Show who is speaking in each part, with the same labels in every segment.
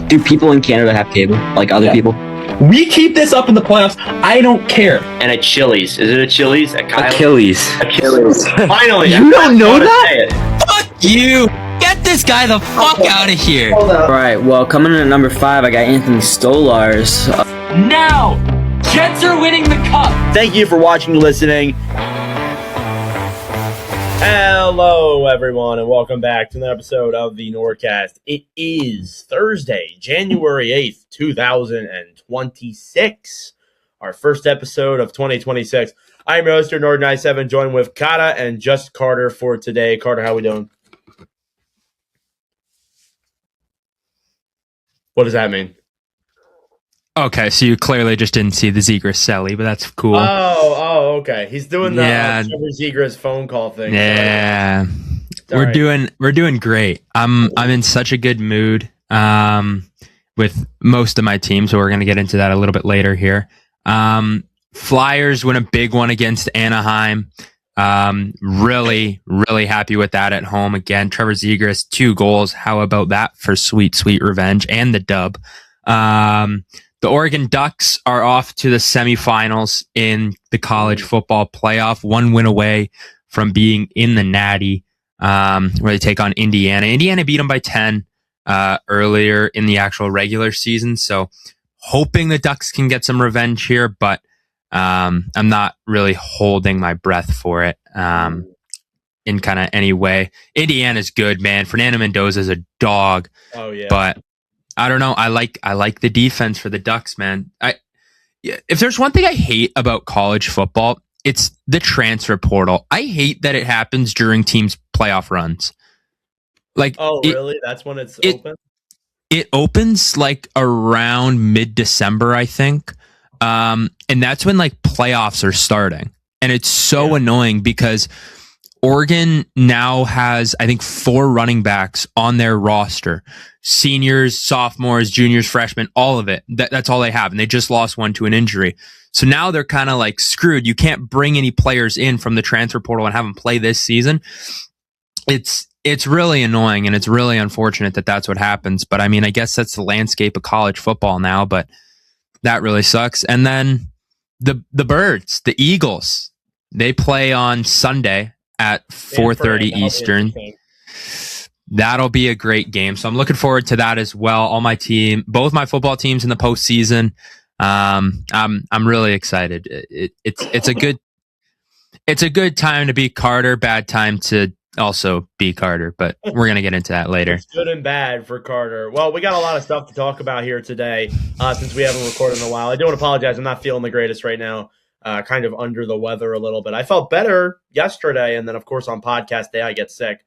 Speaker 1: Do people in Canada have cable? Like other people?
Speaker 2: We keep this up in the playoffs. I don't care.
Speaker 3: And at Chili's. Is it a Chili's? At Kyle's?
Speaker 1: Achilles.
Speaker 3: Finally.
Speaker 2: You don't know that?
Speaker 4: Fuck you! Get this guy the fuck out of here!
Speaker 1: Alright, well, coming in at number 5, I got Anthony Stolars.
Speaker 4: Now! Jets are winning the cup!
Speaker 5: Thank you for watching and listening. Hello, everyone, and welcome back to another episode of the NordCast. It is Thursday, January 8th, 2026. Our first episode of 2026. I'm your host, Nord97, joined with Kata and Just Carter for today. Carter, how we doing? What does that mean?
Speaker 6: Okay, so you clearly just didn't see the Zegras Selly, but that's cool.
Speaker 5: Oh, okay. He's doing the Trevor Zegras phone call thing.
Speaker 6: Yeah, we're doing great. I'm in such a good mood with most of my team, so we're gonna get into that a little bit later here. Flyers win a big one against Anaheim. Really happy with that at home again. Trevor Zegras, 2 goals. How about that for sweet revenge and the dub? The Oregon Ducks are off to the semifinals in the college football playoff, 1 win away from being in the Natty, where they take on Indiana. Indiana beat them by 10 earlier in the actual regular season, so hoping the Ducks can get some revenge here, but I'm not really holding my breath for it in kind of any way. Indiana's good, man. Fernando Mendoza's a dog.
Speaker 5: Oh, yeah.
Speaker 6: But I don't know. I like the defense for the Ducks, man. If there's one thing I hate about college football, it's the transfer portal. I hate that it happens during teams' playoff runs.
Speaker 5: Really? That's when it's open?
Speaker 6: It opens like around mid-December, I think. And that's when like playoffs are starting. And it's so annoying because Oregon now has, I think, 4 running backs on their roster. Seniors, sophomores, juniors, freshmen, all of it. That's all they have. And they just lost one to an injury. So now they're kind of like screwed. You can't bring any players in from the transfer portal and have them play this season. It's really annoying, and it's really unfortunate that that's what happens. But I mean, I guess that's the landscape of college football now, but that really sucks. And then the Birds, the Eagles, they play on Sunday at 4:30 Eastern. That'll be a great game. So I'm looking forward to that as well. Both my football teams in the postseason. I'm really excited. It's a good time to be Carter, bad time to also be Carter, but we're gonna get into that later.
Speaker 5: It's good and bad for Carter. Well, we got a lot of stuff to talk about here today, since we haven't recorded in a while. I do want to apologize. I'm not feeling the greatest right now. Kind of under the weather a little bit. I felt better yesterday, and then of course on podcast day I get sick.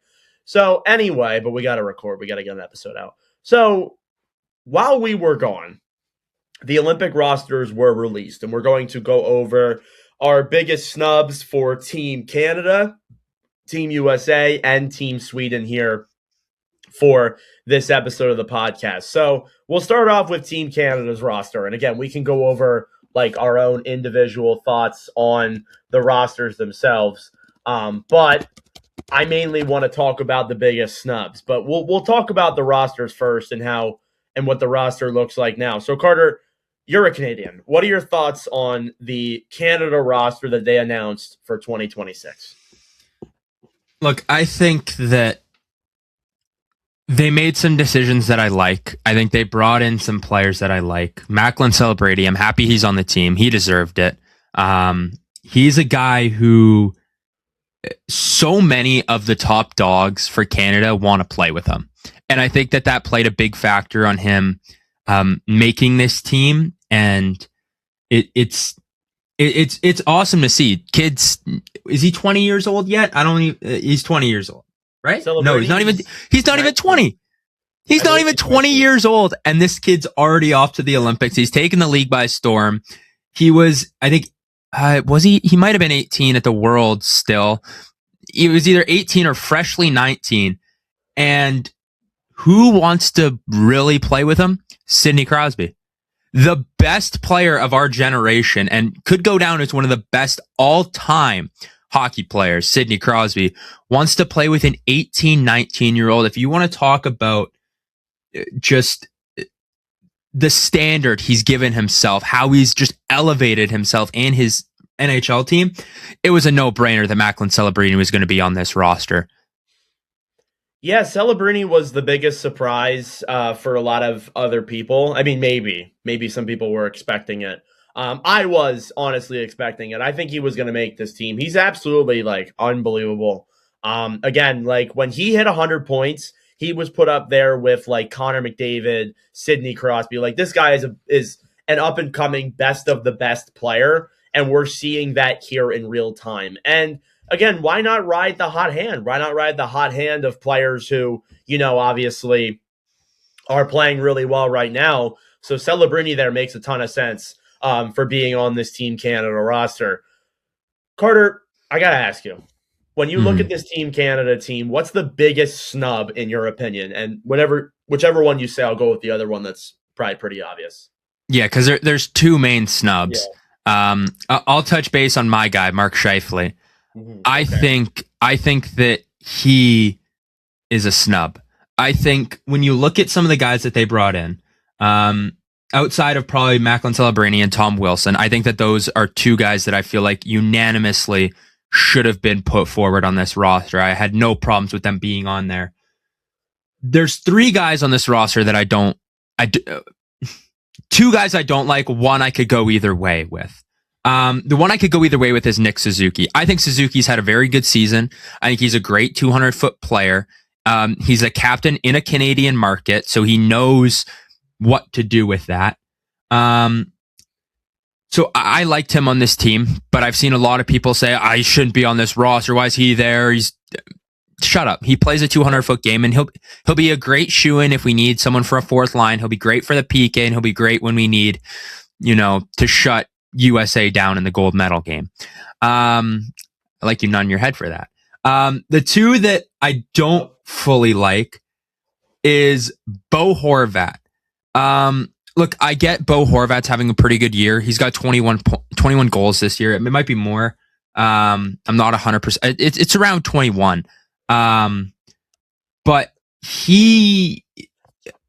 Speaker 5: So anyway, but we got to record. We got to get an episode out. So while we were gone, the Olympic rosters were released, and we're going to go over our biggest snubs for Team Canada, Team USA, and Team Sweden here for this episode of the podcast. So we'll start off with Team Canada's roster. And again, we can go over like our own individual thoughts on the rosters themselves. But I mainly want to talk about the biggest snubs, but we'll talk about the rosters first and what the roster looks like now. So Carter, you're a Canadian. What are your thoughts on the Canada roster that they announced for 2026?
Speaker 6: Look, I think that they made some decisions that I like. I think they brought in some players that I like. Macklin Celebrity, I'm happy he's on the team. He deserved it. He's a guy who so many of the top dogs for Canada want to play with him. And I think that played a big factor on him making this team. And it's awesome to see. Kids, is he 20 years old yet? He's 20 years old, right? No, he's not even 20. He's not even 20 years old. And this kid's already off to the Olympics. He's taken the league by storm. He was, I think, he might have been 18 at the World still. He was either 18 or freshly 19. And who wants to really play with him? Sidney Crosby. The best player of our generation and could go down as one of the best all-time hockey players, Sidney Crosby, wants to play with an 18, 19-year-old. If you want to talk about just the standard he's given himself, how he's just elevated himself and his NHL team, it was a no-brainer that Macklin Celebrini was going to be on this roster.
Speaker 5: Yeah, Celebrini was the biggest surprise for a lot of other people. I mean, maybe some people were expecting it. I was honestly expecting it. I think he was going to make this team. He's absolutely like unbelievable. Again, like when he hit 100 points, he was put up there with like Connor McDavid, Sidney Crosby. Like this guy is an up and coming best of the best player, and we're seeing that here in real time. And again, why not ride the hot hand? Why not ride the hot hand of players who, obviously are playing really well right now? So Celebrini there makes a ton of sense for being on this Team Canada roster. Carter, I got to ask you, when you look at this Team Canada team, what's the biggest snub in your opinion? And whichever one you say, I'll go with the other one that's probably pretty obvious.
Speaker 6: Yeah, because there's two main snubs. Yeah. I'll touch base on my guy, Mark Scheifele. Mm-hmm. I think that he is a snub. I think when you look at some of the guys that they brought in, outside of probably Macklin Celebrini and Tom Wilson, I think that those are two guys that I feel like unanimously should have been put forward on this roster. I had no problems with them being on there. There's three guys on this roster that two guys I don't like. One I could go either way with. The one I could go either way with is Nick Suzuki. I think Suzuki's had a very good season. I think he's a great 200-foot player. He's a captain in a Canadian market, so he knows what to do with that. So I liked him on this team, but I've seen a lot of people say, I shouldn't be on this roster. Why is he there? Shut up. He plays a 200-foot game, and he'll be a great shoo-in if we need someone for a fourth line. He'll be great for the PK, and he'll be great when we need, to shut USA down in the gold medal game. I like you nodding your head for that. The two that I don't fully like is Bo Horvat. Look, I get Bo Horvat's having a pretty good year. He's got 21 goals this year. It might be more. I'm not 100%. It's around 21. But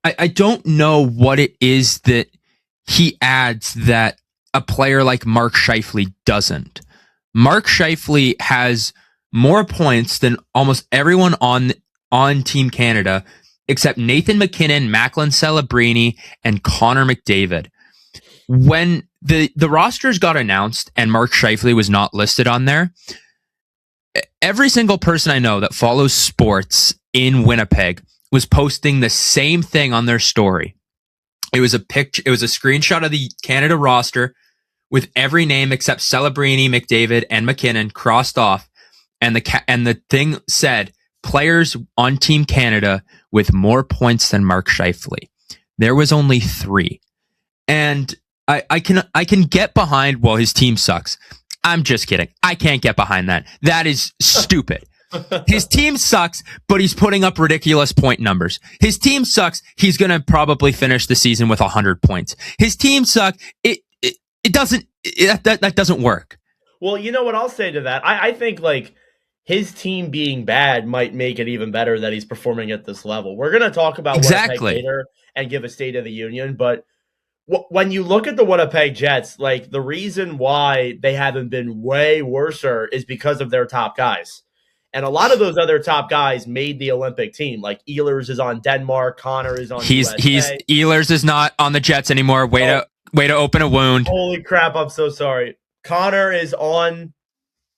Speaker 6: I don't know what it is that he adds that a player like Mark Scheifele doesn't. Mark Scheifele has more points than almost everyone on Team Canada, except Nathan McKinnon, Macklin Celebrini, and Connor McDavid. When the rosters got announced and Mark Scheifele was not listed on there, every single person I know that follows sports in Winnipeg was posting the same thing on their story. It was a picture. It was a screenshot of the Canada roster with every name except Celebrini, McDavid, and McKinnon crossed off, and the thing said players on Team Canada with more points than Mark Scheifele. There was only 3, and I can get behind. Well, his team sucks. I'm just kidding. I can't get behind that. That is stupid. His team sucks, but he's putting up ridiculous point numbers. His team sucks. He's going to probably finish the season with 100 points. His team sucks. That doesn't work.
Speaker 5: Well, you know what I'll say to that? I think like his team being bad might make it even better that he's performing at this level. We're going to talk about Winnipeg later and give a State of the Union, but when you look at the Winnipeg Jets, like the reason why they haven't been way worser is because of their top guys. And a lot of those other top guys made the Olympic team. Like Ehlers is on Denmark, Connor is on USA.
Speaker 6: Ehlers is not on the Jets anymore. Way to open a wound.
Speaker 5: Holy crap, I'm so sorry. Connor is on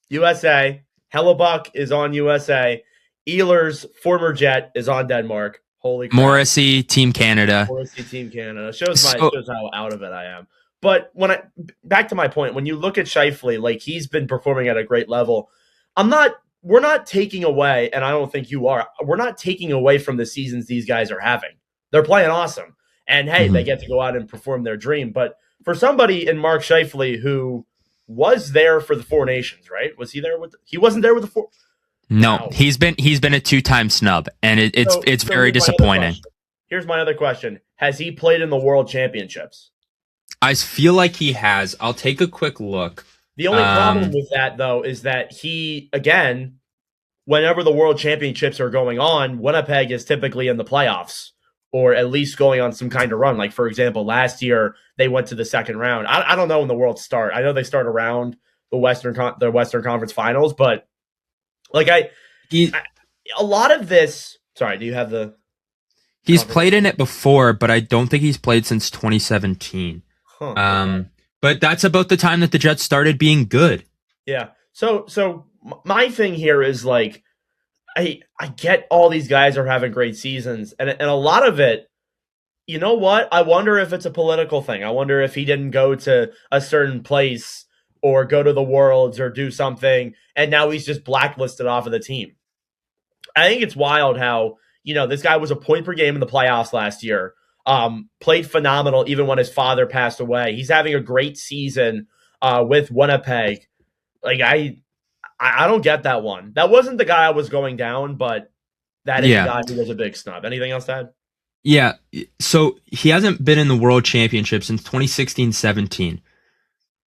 Speaker 5: USA. Hellebuck is on USA. Ehlers, former Jet, is on Denmark. Holy crap.
Speaker 6: Morrissey, Team Canada.
Speaker 5: Shows how out of it I am. But back to my point, when you look at Scheifele, like he's been performing at a great level. We're not taking away, and I don't think you are, we're not taking away from the seasons these guys are having. They're playing awesome. And hey, they get to go out and perform their dream. But for somebody in Mark Scheifele who was there for the Four Nations, right? Was he there he wasn't there with the Four?
Speaker 6: No, he's been a 2-time snub, and it's very disappointing.
Speaker 5: Here's my other question. Has he played in the World Championships?
Speaker 6: I feel like he has. I'll take a quick look.
Speaker 5: The only problem with that, though, is that he, again, whenever the World Championships are going on, Winnipeg is typically in the playoffs or at least going on some kind of run. Like, for example, last year they went to the second round. I don't know when the Worlds start. I know they start around the Western Conference Finals, but like a lot of this. Sorry, do you have the?
Speaker 6: He's played in it before, but I don't think he's played since 2017. But that's about the time that the Jets started being good.
Speaker 5: Yeah. So my thing here is like, I get all these guys are having great seasons, and a lot of it, you know what? I wonder if it's a political thing. I wonder if he didn't go to a certain place or go to the Worlds or do something, and now he's just blacklisted off of the team. I think it's wild how, this guy was a point per game in the playoffs last year, played phenomenal even when his father passed away. He's having a great season with Winnipeg. Like, I don't get that one. That wasn't the guy I was going down, but that is the guy who was a big snub. Anything else to add?
Speaker 6: Yeah. So he hasn't been in the World Championship since 2016-17.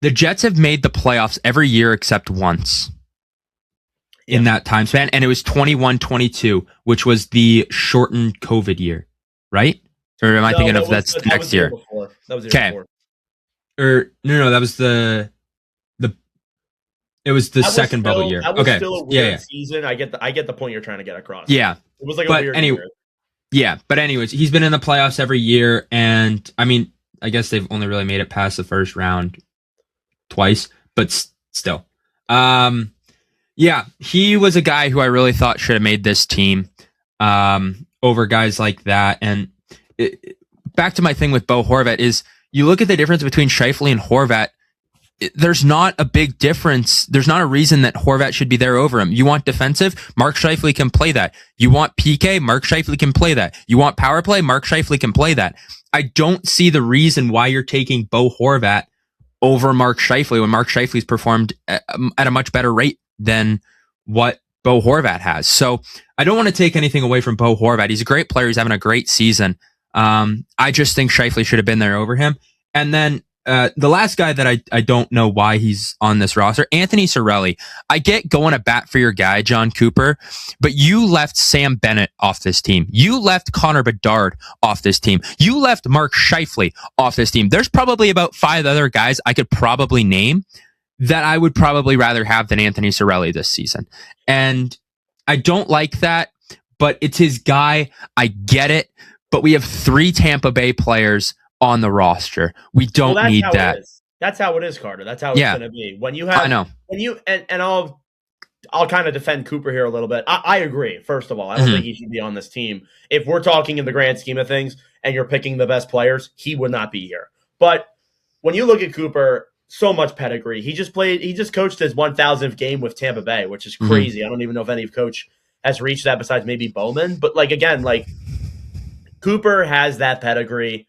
Speaker 6: The Jets have made the playoffs every year except once in that time span, and it was 21-22, which was the shortened COVID year, right? Or am I thinking of that's next year?
Speaker 5: That was the year before.
Speaker 6: Or no, that was the it was the second bubble year.
Speaker 5: That was still a weird season. I get the point you're trying to get across.
Speaker 6: Yeah.
Speaker 5: It was like a weird year.
Speaker 6: Yeah, but anyways, he's been in the playoffs every year, and I mean, I guess they've only really made it past the first round twice, but still. Yeah, he was a guy who I really thought should have made this team over guys like that. And back to my thing with Bo Horvat is you look at the difference between Scheifele and Horvat. There's not a big difference. There's not a reason that Horvat should be there over him. You want defensive? Mark Scheifele can play that. You want PK? Mark Scheifele can play that. You want power play? Mark Scheifele can play that. I don't see the reason why you're taking Bo Horvat over Mark Scheifele when Mark Scheifele's performed at a much better rate than what Bo Horvat has. So I don't want to take anything away from Bo Horvat. He's a great player. He's having a great season. I just think Scheifele should have been there over him. And then the last guy that I don't know why he's on this roster, Anthony Cirelli. I get going to bat for your guy, John Cooper, but you left Sam Bennett off this team. You left Connor Bedard off this team. You left Mark Scheifele off this team. There's probably about 5 other guys I could probably name that I would probably rather have than Anthony Cirelli this season. And I don't like that, but it's his guy. I get it, but we have 3 Tampa Bay players on the roster. We don't need that.
Speaker 5: That's how it is, Carter. That's how it's going to be. When you have,
Speaker 6: I know.
Speaker 5: When you and I'll kind of defend Cooper here a little bit. I agree. First of all, I don't think he should be on this team. If we're talking in the grand scheme of things, and you're picking the best players, he would not be here. But when you look at Cooper, so much pedigree. He just coached his 1,000th game with Tampa Bay, which is crazy. I don't even know if any coach has reached that besides maybe Bowman. But again, Cooper has that pedigree.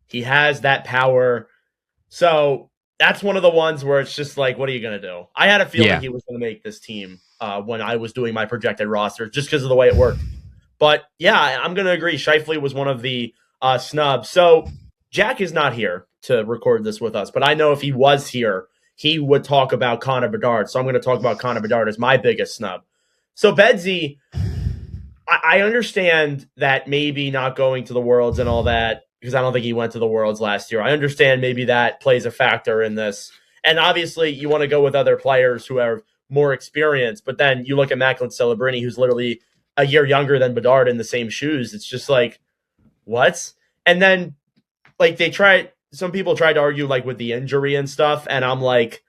Speaker 5: He has that power. So that's one of the ones where it's just like, what are you going to do? I had a feeling he was going to make this team when I was doing my projected roster just because of the way it worked. But yeah, I'm going to agree. Scheifele was one of the snubs. So Jack is not here to record this with us, but I know if he was here, he would talk about Connor Bedard. So I'm going to talk about Connor Bedard as my biggest snub. So Bedsy, I understand that maybe not going to the Worlds and all that, because I don't think he went to the Worlds last year. I understand maybe that plays a factor in this. And obviously you want to go with other players who have more experience, but then you look at Macklin Celebrini, who's literally a year younger than Bedard in the same shoes. It's just like, what? And then some people tried to argue with the injury and stuff. And I'm like,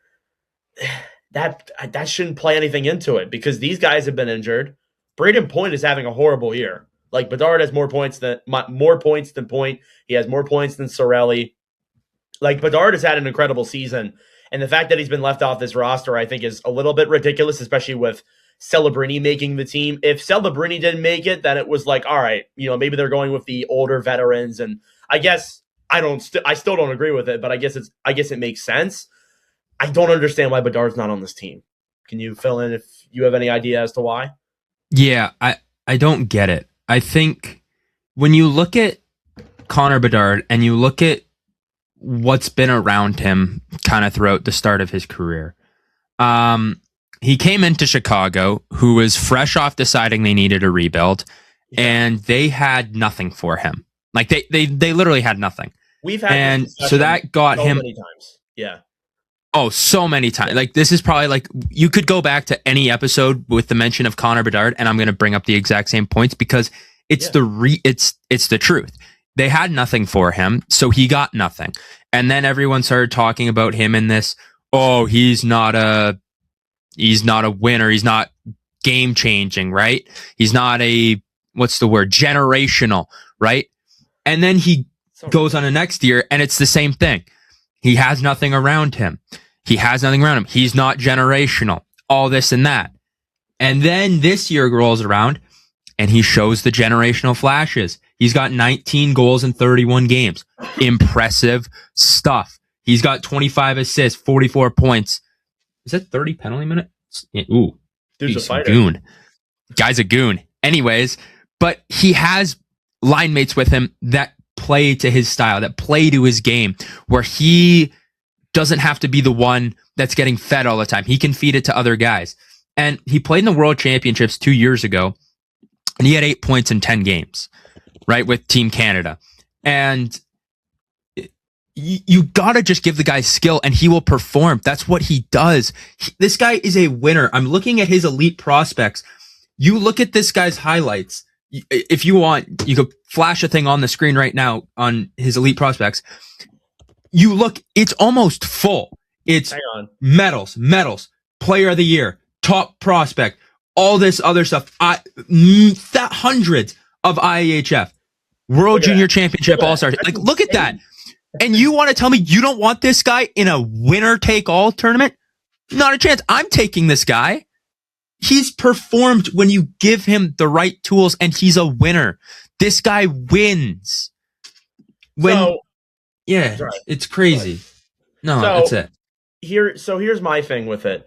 Speaker 5: that shouldn't play anything into it because these guys have been injured. Braden Point is having a horrible year. Bedard has more points than Point. He has more points than Cirelli. Bedard has had an incredible season. And the fact that he's been left off this roster, I think, is a little bit ridiculous, especially with Celebrini making the team. If Celebrini didn't make it, then it was all right, maybe they're going with the older veterans. And I guess I still don't agree with it, but I guess it makes sense. I don't understand why Bedard's not on this team. Can you fill in if you have any idea as to why?
Speaker 6: Yeah, I don't get it. I think when you look at Connor Bedard and you look at what's been around him kind of throughout the start of his career, he came into Chicago, who was fresh off deciding they needed a rebuild, and they had nothing for him. Like they literally had nothing.
Speaker 5: We've had
Speaker 6: And
Speaker 5: this
Speaker 6: so
Speaker 5: discussion
Speaker 6: that got
Speaker 5: so
Speaker 6: him
Speaker 5: many times. Yeah.
Speaker 6: Oh, so many times. Like this is probably like you could go back to any episode with the mention of Connor Bedard, and I'm going to bring up the exact same points because it's it's the truth. They had nothing for him, so he got nothing. And then everyone started talking about him in this. Oh, he's not a winner. He's not game changing, right? He's not generational, right? And then he goes on the next year, and it's the same thing. He has nothing around him. He's not generational. All this and that. And then this year rolls around and he shows the generational flashes. He's got 19 goals in 31 games. Impressive stuff. He's got 25 assists, 44 points. Is that 30 penalty minutes? Ooh.
Speaker 5: Dude's a fighter.
Speaker 6: Goon. Guy's a goon. Anyways, but he has line mates with him that play to his style, that play to his game, where he doesn't have to be the one that's getting fed all the time. He can feed it to other guys. And he played in the World Championships 2 years ago, and he had 8 points in 10 games, right, with Team Canada. And you gotta just give the guy skill, and he will perform. That's what he does. This guy is a winner. I'm looking at his elite prospects. You look at this guy's highlights. If you want, you could flash a thing on the screen right now on his elite prospects. You look, it's almost full. It's medals, player of the year, top prospect, all this other stuff. Hundreds of IAHF, World Junior Championship All-Stars. Like, look at that. And you want to tell me you don't want this guy in a winner-take-all tournament? Not a chance. I'm taking this guy. He's performed when you give him the right tools, and he's a winner. This guy wins. It's crazy. No, that's it.
Speaker 5: Here's my thing with it.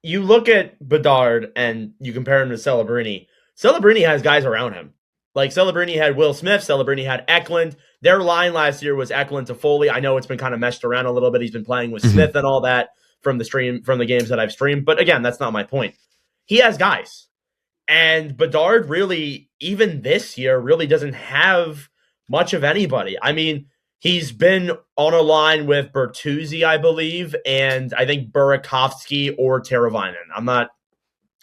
Speaker 5: You look at Bedard and you compare him to Celebrini. Celebrini has guys around him. Like Celebrini had Will Smith. Celebrini had Eklund. Their line last year was Eklund to Foley. I know it's been kind of meshed around a little bit. He's been playing with Smith and all that from the games that I've streamed. But again, that's not my point. He has guys. And Bedard really, even this year, really doesn't have much of anybody. I mean, he's been on a line with Bertuzzi, I believe, and I think Burakovsky or Teravainen. I'm not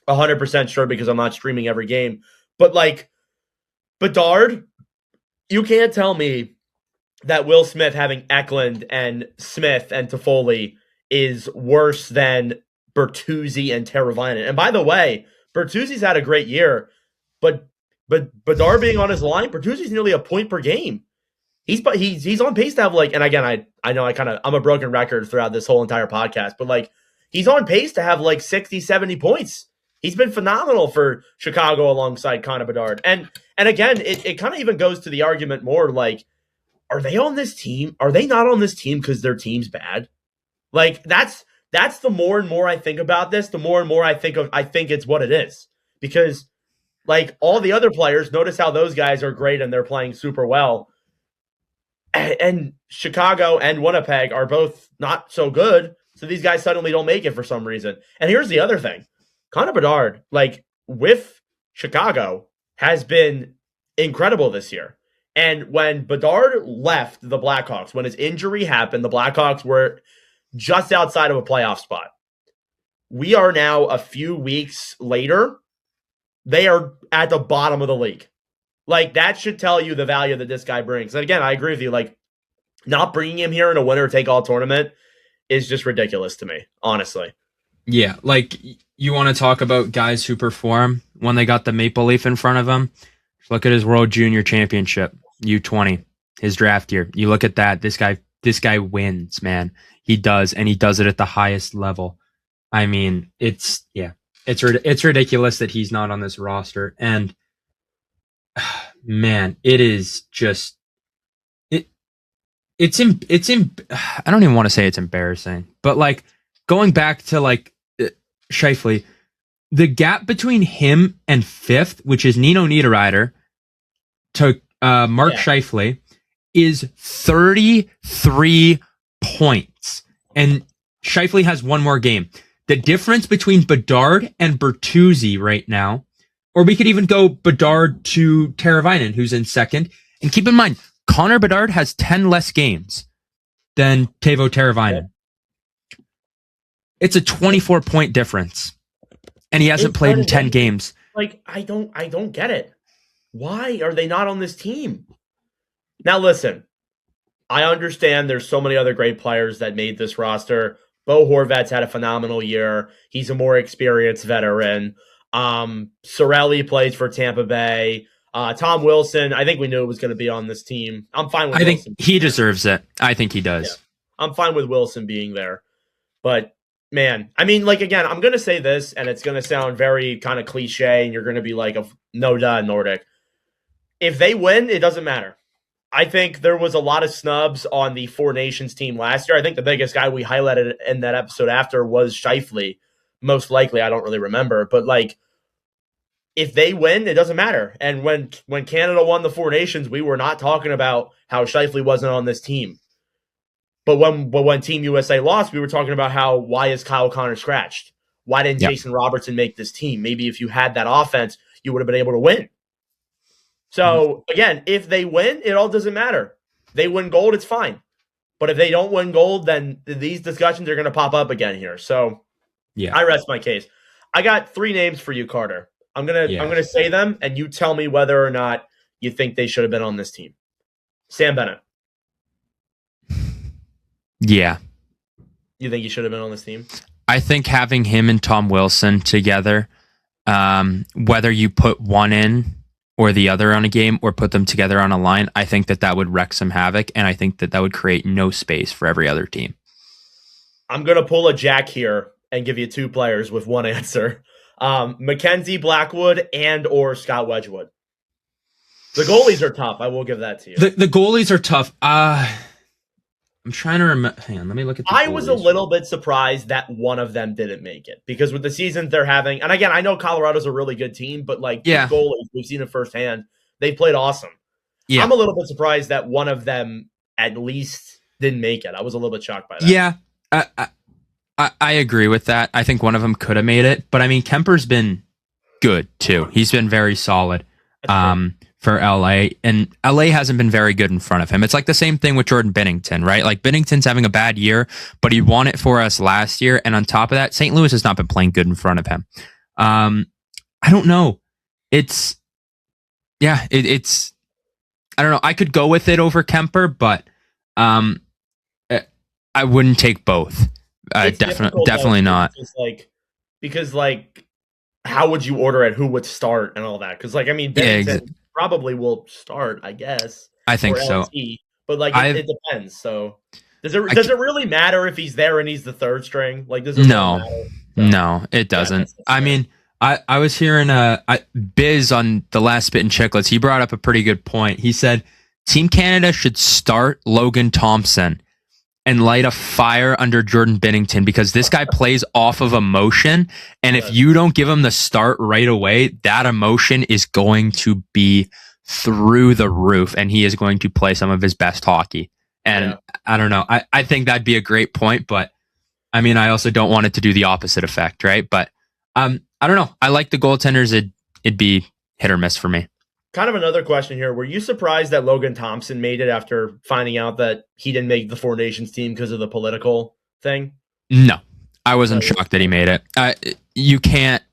Speaker 5: 100% sure because I'm not streaming every game. But, like, Bedard, you can't tell me that Will Smith having Eklund and Smith and Toffoli is worse than Bertuzzi and Teravainen. And by the way, Bertuzzi's had a great year, but Bedard being on his line, Bertuzzi's nearly a point per game. He's on pace to have, like, and again, I know I'm a broken record throughout this whole entire podcast, but like he's on pace to have like 60, 70 points. He's been phenomenal for Chicago alongside Connor Bedard. And again, it kind of even goes to the argument more like, are they on this team? Are they not on this team because their team's bad? Like that's the more and more I think about this, the more and more I think it's what it is. Because like all the other players, notice how those guys are great and they're playing super well. And Chicago and Winnipeg are both not so good. So these guys suddenly don't make it for some reason. And here's the other thing. Connor Bedard, like with Chicago, has been incredible this year. And when Bedard left the Blackhawks, when his injury happened, the Blackhawks were just outside of a playoff spot. We are now a few weeks later. They are at the bottom of the league. Like, that should tell you the value that this guy brings. And again, I agree with you. Like, not bringing him here in a winner-take-all tournament is just ridiculous to me, honestly.
Speaker 6: Yeah, like, you want to talk about guys who perform when they got the Maple Leaf in front of them? Look at his World Junior Championship, U20, his draft year. You look at that. This guy wins, man. He does, and he does it at the highest level. I mean, it's ridiculous that he's not on this roster. And man, it is just I don't even want to say it's embarrassing, but like going back to like Scheifele, the gap between him and fifth, which is Nino Niederreiter, to Mark Scheifele, is 33 points, and Scheifele has one more game. The difference between Bedard and Bertuzzi right now, or we could even go Bedard to Teravainen, who's in second, And keep in mind, Connor Bedard has 10 less games than Teuvo Teravainen. It's a 24-point difference. And he hasn't played in 10 games.
Speaker 5: Like, I don't get it. Why are they not on this team? Now, listen, I understand there's so many other great players that made this roster. Bo Horvat's had a phenomenal year. He's a more experienced veteran. Sorelli plays for Tampa Bay. Tom Wilson, I think we knew it was going to be on this team. I'm fine with Wilson.
Speaker 6: I think he deserves it. I think he does.
Speaker 5: Yeah. I'm fine with Wilson being there. But, man, I mean, like, again, I'm going to say this, and it's going to sound very kind of cliche, and you're going to be like, no duh, Nordic. If they win, it doesn't matter. I think there was a lot of snubs on the Four Nations team last year. I think the biggest guy we highlighted in that episode after was Scheifele. Most likely, I don't really remember. But, like, if they win, it doesn't matter. And when Canada won the Four Nations, we were not talking about how Scheifele wasn't on this team. But when Team USA lost, we were talking about why is Kyle Connor scratched? Why didn't Jason Robertson make this team? Maybe if you had that offense, you would have been able to win. So, again, if they win, it all doesn't matter. They win gold, it's fine. But if they don't win gold, then these discussions are going to pop up again here. So, I rest my case. I got 3 names for you, Carter. I'm gonna say them, and you tell me whether or not you think they should have been on this team. Sam Bennett.
Speaker 6: Yeah.
Speaker 5: You think he should have been on this team?
Speaker 6: I think having him and Tom Wilson together, whether you put one in or the other on a game or put them together on a line, I think that would wreak some havoc, and I think that would create no space for every other team. I'm
Speaker 5: going to pull a Jack here and give you 2 players with one answer. Mackenzie Blackwood and or Scott Wedgwood. The goalies are tough. I will give that to you.
Speaker 6: The goalies are tough. I'm trying to remember. Hang on, let me look at the
Speaker 5: I was a little bit surprised that one of them didn't make it because with the seasons they're having, and again, I know Colorado's a really good team, but like the goalies, we've seen it firsthand. They played awesome. Yeah. I'm a little bit surprised that one of them at least didn't make it. I was a little bit shocked by that.
Speaker 6: Yeah, I agree with that. I think one of them could have made it, but I mean, Kemper's been good too. He's been very solid for LA, and LA hasn't been very good in front of him. It's like the same thing with Jordan Binnington, right? Like Binnington's having a bad year, but he won it for us last year, and on top of that, St. Louis has not been playing good in front of him. I don't know. It's I don't know. I could go with it over Kemper, but I wouldn't take both. Definitely not.
Speaker 5: Because how would you order it? Who would start and all that? Because I mean, Binnington probably will start, I guess.
Speaker 6: I think so.
Speaker 5: But it depends. So does it really matter if he's there and he's the third string? Like, does it really matter?
Speaker 6: No, it doesn't. I mean, I was hearing Biz on the last Spit and Chicklets. He brought up a pretty good point. He said Team Canada should start Logan Thompson and light a fire under Jordan Binnington because this guy plays off of emotion. And if you don't give him the start right away, that emotion is going to be through the roof and he is going to play some of his best hockey. And I don't know. I think that'd be a great point, but I mean, I also don't want it to do the opposite effect, right? But I don't know. I like the goaltenders. It'd be hit or miss for me.
Speaker 5: Kind of another question here. Were you surprised that Logan Thompson made it after finding out that he didn't make the Four Nations team because of the political thing?
Speaker 6: No, I wasn't shocked that he made it. You can't,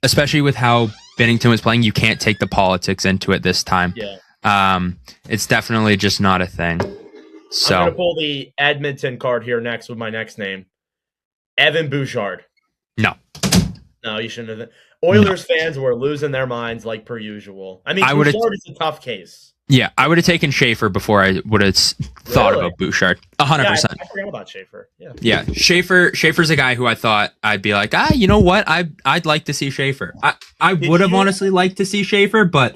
Speaker 6: especially with how Binnington was playing, you can't take the politics into it this time.
Speaker 5: Yeah.
Speaker 6: It's definitely just not a thing. So
Speaker 5: I'm going to pull the Edmonton card here next with my next name. Evan Bouchard.
Speaker 6: No,
Speaker 5: you shouldn't have. Oilers fans were losing their minds like per usual. I mean, Bouchard is a tough case.
Speaker 6: Yeah, I would have taken Schaefer before I would have thought about Bouchard. 100%.
Speaker 5: Yeah, I forgot about Schaefer.
Speaker 6: Yeah, Schaefer's a guy who I thought I'd be like, you know what? I'd like to see Schaefer. I would have honestly liked to see Schaefer, but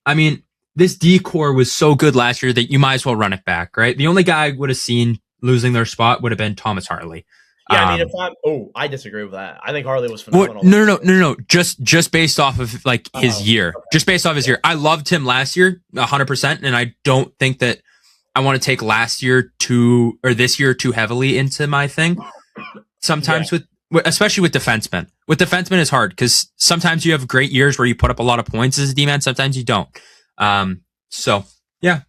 Speaker 6: I mean, this D-core was so good last year that you might as well run it back, right? The only guy I would have seen losing their spot would have been Thomas Harley.
Speaker 5: Yeah, I mean, I disagree with that. I think Harley was phenomenal.
Speaker 6: No. Just based off of his year. Okay. Just based off his year. I loved him last year, 100%, and I don't think that I want to take this year too heavily into my thing. Sometimes especially with defensemen. With defensemen, it's hard because sometimes you have great years where you put up a lot of points as a D-man. Sometimes you don't. So Yeah.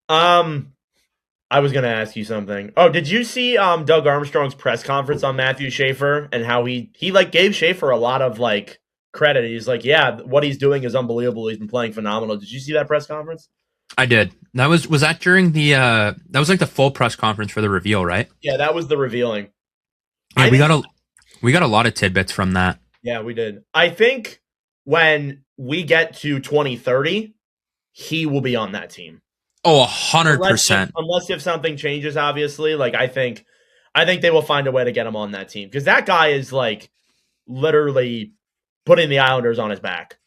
Speaker 5: I was gonna ask you something. Oh, did you see Doug Armstrong's press conference on Matthew Schaefer and how he like gave Schaefer a lot of like credit? He's like, yeah, what he's doing is unbelievable. He's been playing phenomenal. Did you see that press conference?
Speaker 6: I did. That was that during the that was like the full press conference for the reveal, right?
Speaker 5: Yeah, that was the revealing.
Speaker 6: Yeah, we got a lot of tidbits from that.
Speaker 5: Yeah, we did. I think when we get to 2030, he will be on that team.
Speaker 6: Oh, 100%.
Speaker 5: Unless if something changes, obviously. Like I think they will find a way to get him on that team because that guy is like literally putting the Islanders on his back.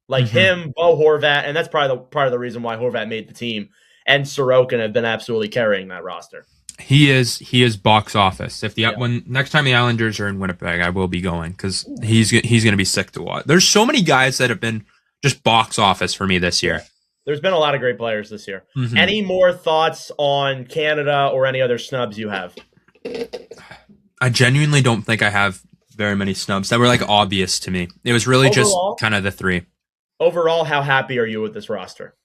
Speaker 5: Like him, Bo Horvat, and that's probably part of the reason why Horvat made the team. And Sorokin have been absolutely carrying that roster.
Speaker 6: He is box office. When next time the Islanders are in Winnipeg, I will be going because he's going to be sick to watch. There's so many guys that have been just box office for me this year.
Speaker 5: There's been a lot of great players this year. Any more thoughts on Canada or any other snubs you have?
Speaker 6: I genuinely don't think I have very many snubs that were like obvious to me. It was really just kind of the three.
Speaker 5: Overall, how happy are you with this roster?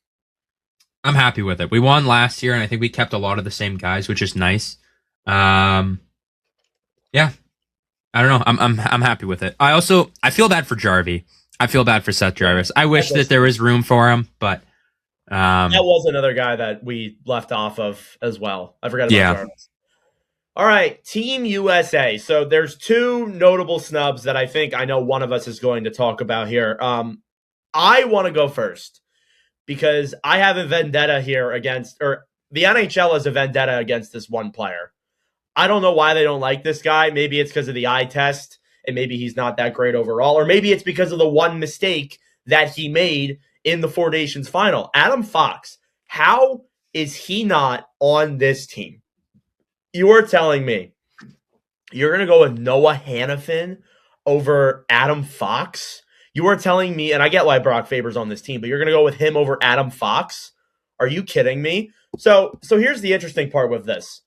Speaker 6: I'm happy with it. We won last year, and I think we kept a lot of the same guys, which is nice. Yeah, I don't know. I'm happy with it. I feel bad for Jarvie. I feel bad for Seth Jarvis. I wish that there was room for him, but that
Speaker 5: was another guy that we left off of as well. I forgot about Jarvis. All right, Team USA. So there's two notable snubs that I know one of us is going to talk about here. I want to go first because I have a vendetta here the NHL has a vendetta against this one player. I don't know why they don't like this guy. Maybe it's because of the eye test and maybe he's not that great overall, or maybe it's because of the one mistake that he made in the Four Nations final. Adam Fox, how is he not on this team? You are telling me you're going to go with Noah Hannafin over Adam Fox? You are telling me, and I get why Brock Faber's on this team, but you're going to go with him over Adam Fox? Are you kidding me? So here's the interesting part with this.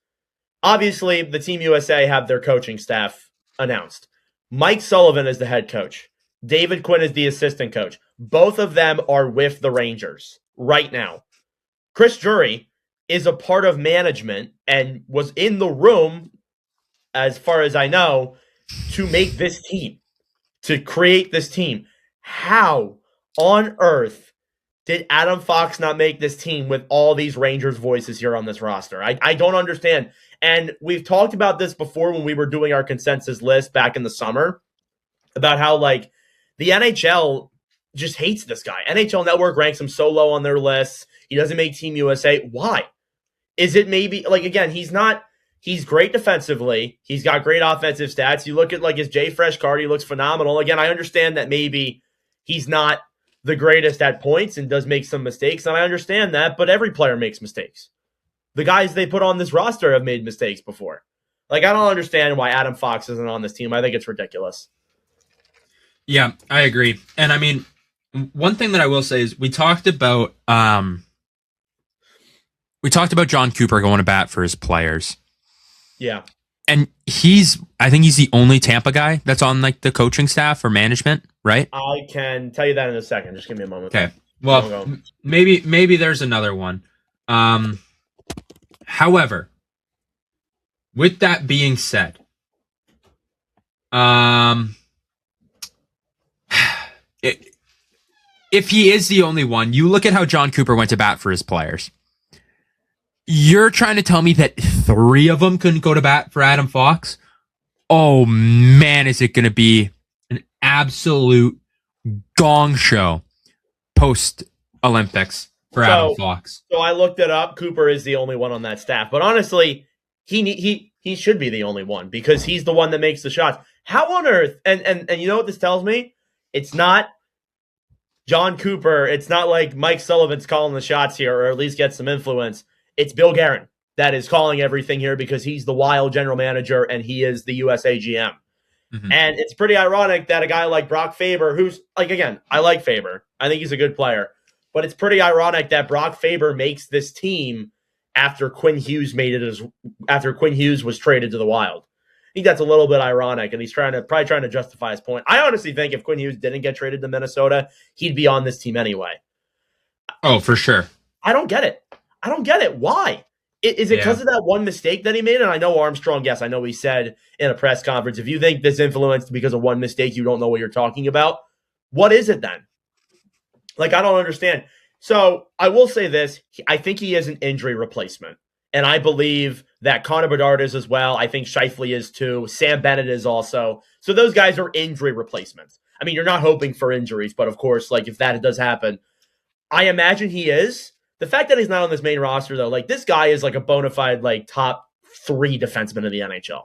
Speaker 5: Obviously, the Team USA have their coaching staff announced. Mike Sullivan is the head coach. David Quinn is the assistant coach. Both of them are with the Rangers right now. Chris Drury is a part of management and was in the room, as far as I know, to make this team, to create this team. How on earth did Adam Fox not make this team with all these Rangers voices here on this roster? I don't understand. And we've talked about this before when we were doing our consensus list back in the summer about how, like, the NHL just hates this guy. NHL Network ranks him so low on their lists. He doesn't make Team USA. Why? Is it maybe, like, again, he's great defensively. He's got great offensive stats. You look at, like, his J-Fresh card, he looks phenomenal. Again, I understand that maybe he's not the greatest at points and does make some mistakes, and I understand that, but every player makes mistakes. The guys they put on this roster have made mistakes before. Like, I don't understand why Adam Fox isn't on this team. I think it's ridiculous.
Speaker 6: Yeah, I agree. And I mean, one thing that I will say is we talked about John Cooper going to bat for his players.
Speaker 5: Yeah.
Speaker 6: And I think he's the only Tampa guy that's on, like, the coaching staff or management, right?
Speaker 5: I can tell you that in a second. Just give me a moment.
Speaker 6: Okay. Well, maybe there's another one. However, with that being said, if he is the only one, you look at how John Cooper went to bat for his players. You're trying to tell me that three of them couldn't go to bat for Adam Fox? Oh, man, is it going to be an absolute gong show post-Olympics for Adam Fox.
Speaker 5: So I looked it up. Cooper is the only one on that staff. But honestly, he should be the only one because he's the one that makes the shots. How on earth, and you know what this tells me? It's not John Cooper. It's not like Mike Sullivan's calling the shots here, or at least get some influence. It's Bill Guerin that is calling everything here because he's the Wild general manager and he is the USA GM. Mm-hmm. And it's pretty ironic that a guy like Brock Faber, who's, like, again, I like Faber. I think he's a good player. But it's pretty ironic that Brock Faber makes this team after Quinn Hughes was traded to the Wild. I think that's a little bit ironic, and he's probably trying to justify his point. I honestly think if Quinn Hughes didn't get traded to Minnesota, he'd be on this team anyway.
Speaker 6: Oh, for sure.
Speaker 5: I don't get it. I don't get it. Why? Is it because of that one mistake that he made? And I know Armstrong, yes, I know he said in a press conference, if you think this influenced because of one mistake, you don't know what you're talking about. What is it then? Like, I don't understand. So I will say this. I think he is an injury replacement. And I believe that Connor Bedard is as well. I think Scheifele is too. Sam Bennett is also. So those guys are injury replacements. I mean, you're not hoping for injuries, but of course, like if that does happen, I imagine he is. The fact that he's not on this main roster, though, like this guy is like a bona fide like top 3 defenseman in the NHL.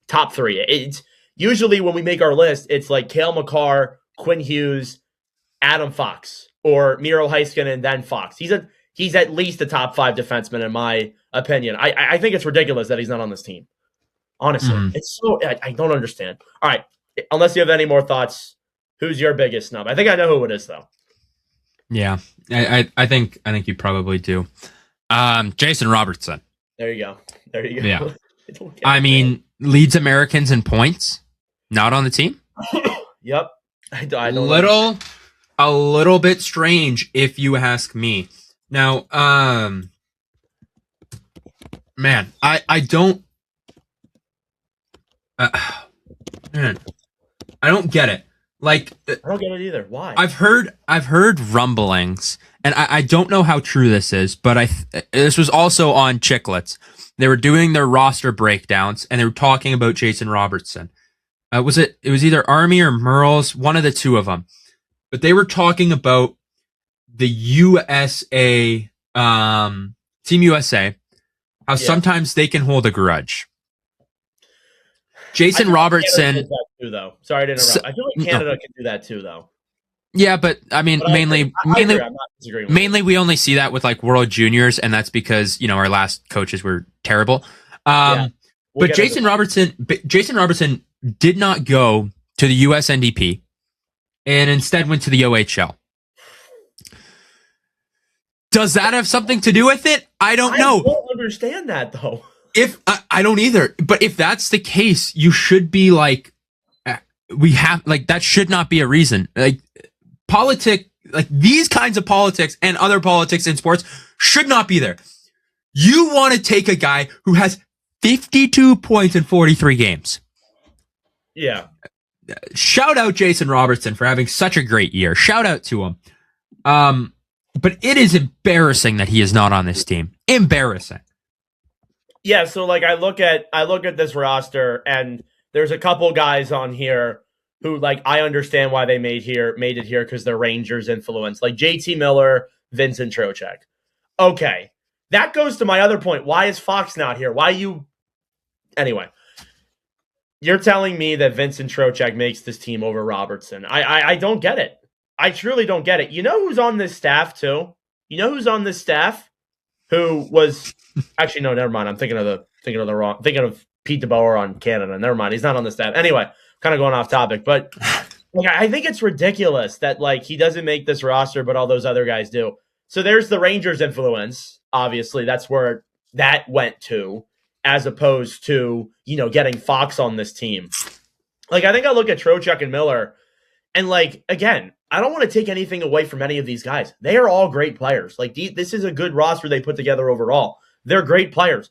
Speaker 5: Top 3. It's usually when we make our list, it's like Cale Makar, Quinn Hughes, Adam Fox, or Miro Heiskanen, and then Fox. He's at least a top 5 defenseman in my opinion. I think it's ridiculous that he's not on this team. Honestly, it's so I don't understand. All right, unless you have any more thoughts, who's your biggest snub? I think I know who it is though.
Speaker 6: Yeah, I think you probably do. Jason Robertson.
Speaker 5: There you go.
Speaker 6: Yeah. I mean, leads Americans in points. Not on the team.
Speaker 5: Yep. I don't know.
Speaker 6: A little bit strange, if you ask me. Now, man, I don't. Man, I don't get it. Like,
Speaker 5: I don't get it either. Why?
Speaker 6: I've heard rumblings, and I don't know how true this is, but this was also on Chicklets. They were doing their roster breakdowns, and they were talking about Jason Robertson. It was either Army or Merles, one of the two of them. But they were talking about the USA, Team USA, how sometimes they can hold a grudge. Jason Robertson.
Speaker 5: Does that too, though. Sorry to interrupt. I feel like Canada can do that too, though.
Speaker 6: Yeah, but I mean, mainly,
Speaker 5: I'm not disagreeing with
Speaker 6: mainly we only see that with like World Juniors, and that's because our last coaches were terrible. But Jason Robertson did not go to the USNDP, and instead went to the OHL. Does that have something to do with it? I don't know.
Speaker 5: I don't understand that though.
Speaker 6: If I don't either, but if that's the case, you should be like, that should not be a reason. Like these kinds of politics and other politics in sports should not be there. You want to take a guy who has 52 points in 43 games.
Speaker 5: Yeah.
Speaker 6: Shout out Jason Robertson for having such a great year. Shout out to him. But it is embarrassing that he is not on this team. Embarrassing.
Speaker 5: Yeah, so like I look at this roster, and there's a couple guys on here who like I understand why they made it here because they're Rangers influence, like JT Miller, Vincent Trocheck. Okay, that goes to my other point. Why is Fox not here? Anyway, you're telling me that Vincent Trocheck makes this team over Robertson. I don't get it. I truly don't get it. You know who's on this staff too? You know who's on this staff? Who was actually no, never mind. I'm thinking of Pete DeBoer on Canada. Never mind. He's not on the staff. Anyway, kind of going off topic, but like I think it's ridiculous that like he doesn't make this roster, but all those other guys do. So there's the Rangers influence. Obviously, that's where that went to, as opposed to getting Fox on this team. Like I think I look at Trocheck and Miller, and like again, I don't want to take anything away from any of these guys. They are all great players. Like this is a good roster they put together overall. They're great players.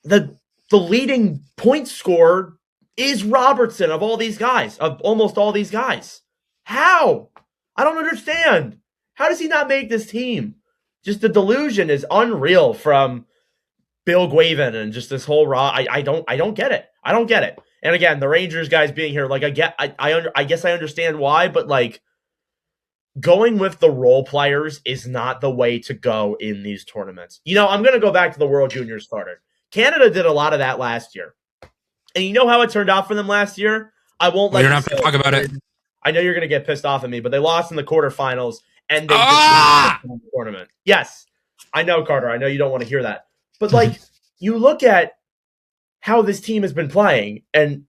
Speaker 5: The leading point scorer is Robertson of all these guys, of almost all these guys. How? I don't understand. How does he not make this team? Just the delusion is unreal from Bill Guavin and just this whole I don't get it. I don't get it. And again, the Rangers guys being here, like I guess I understand why, but like going with the role players is not the way to go in these tournaments. I'm going to go back to the World Juniors starter. Canada did a lot of that last year. And you know how it turned out for them last year? I won't let you
Speaker 6: have to talk about it.
Speaker 5: I know you're going to get pissed off at me, but they lost in the quarterfinals and they just won the tournament. Yes, I know, Carter. I know you don't want to hear that. But like you look at how this team has been playing, and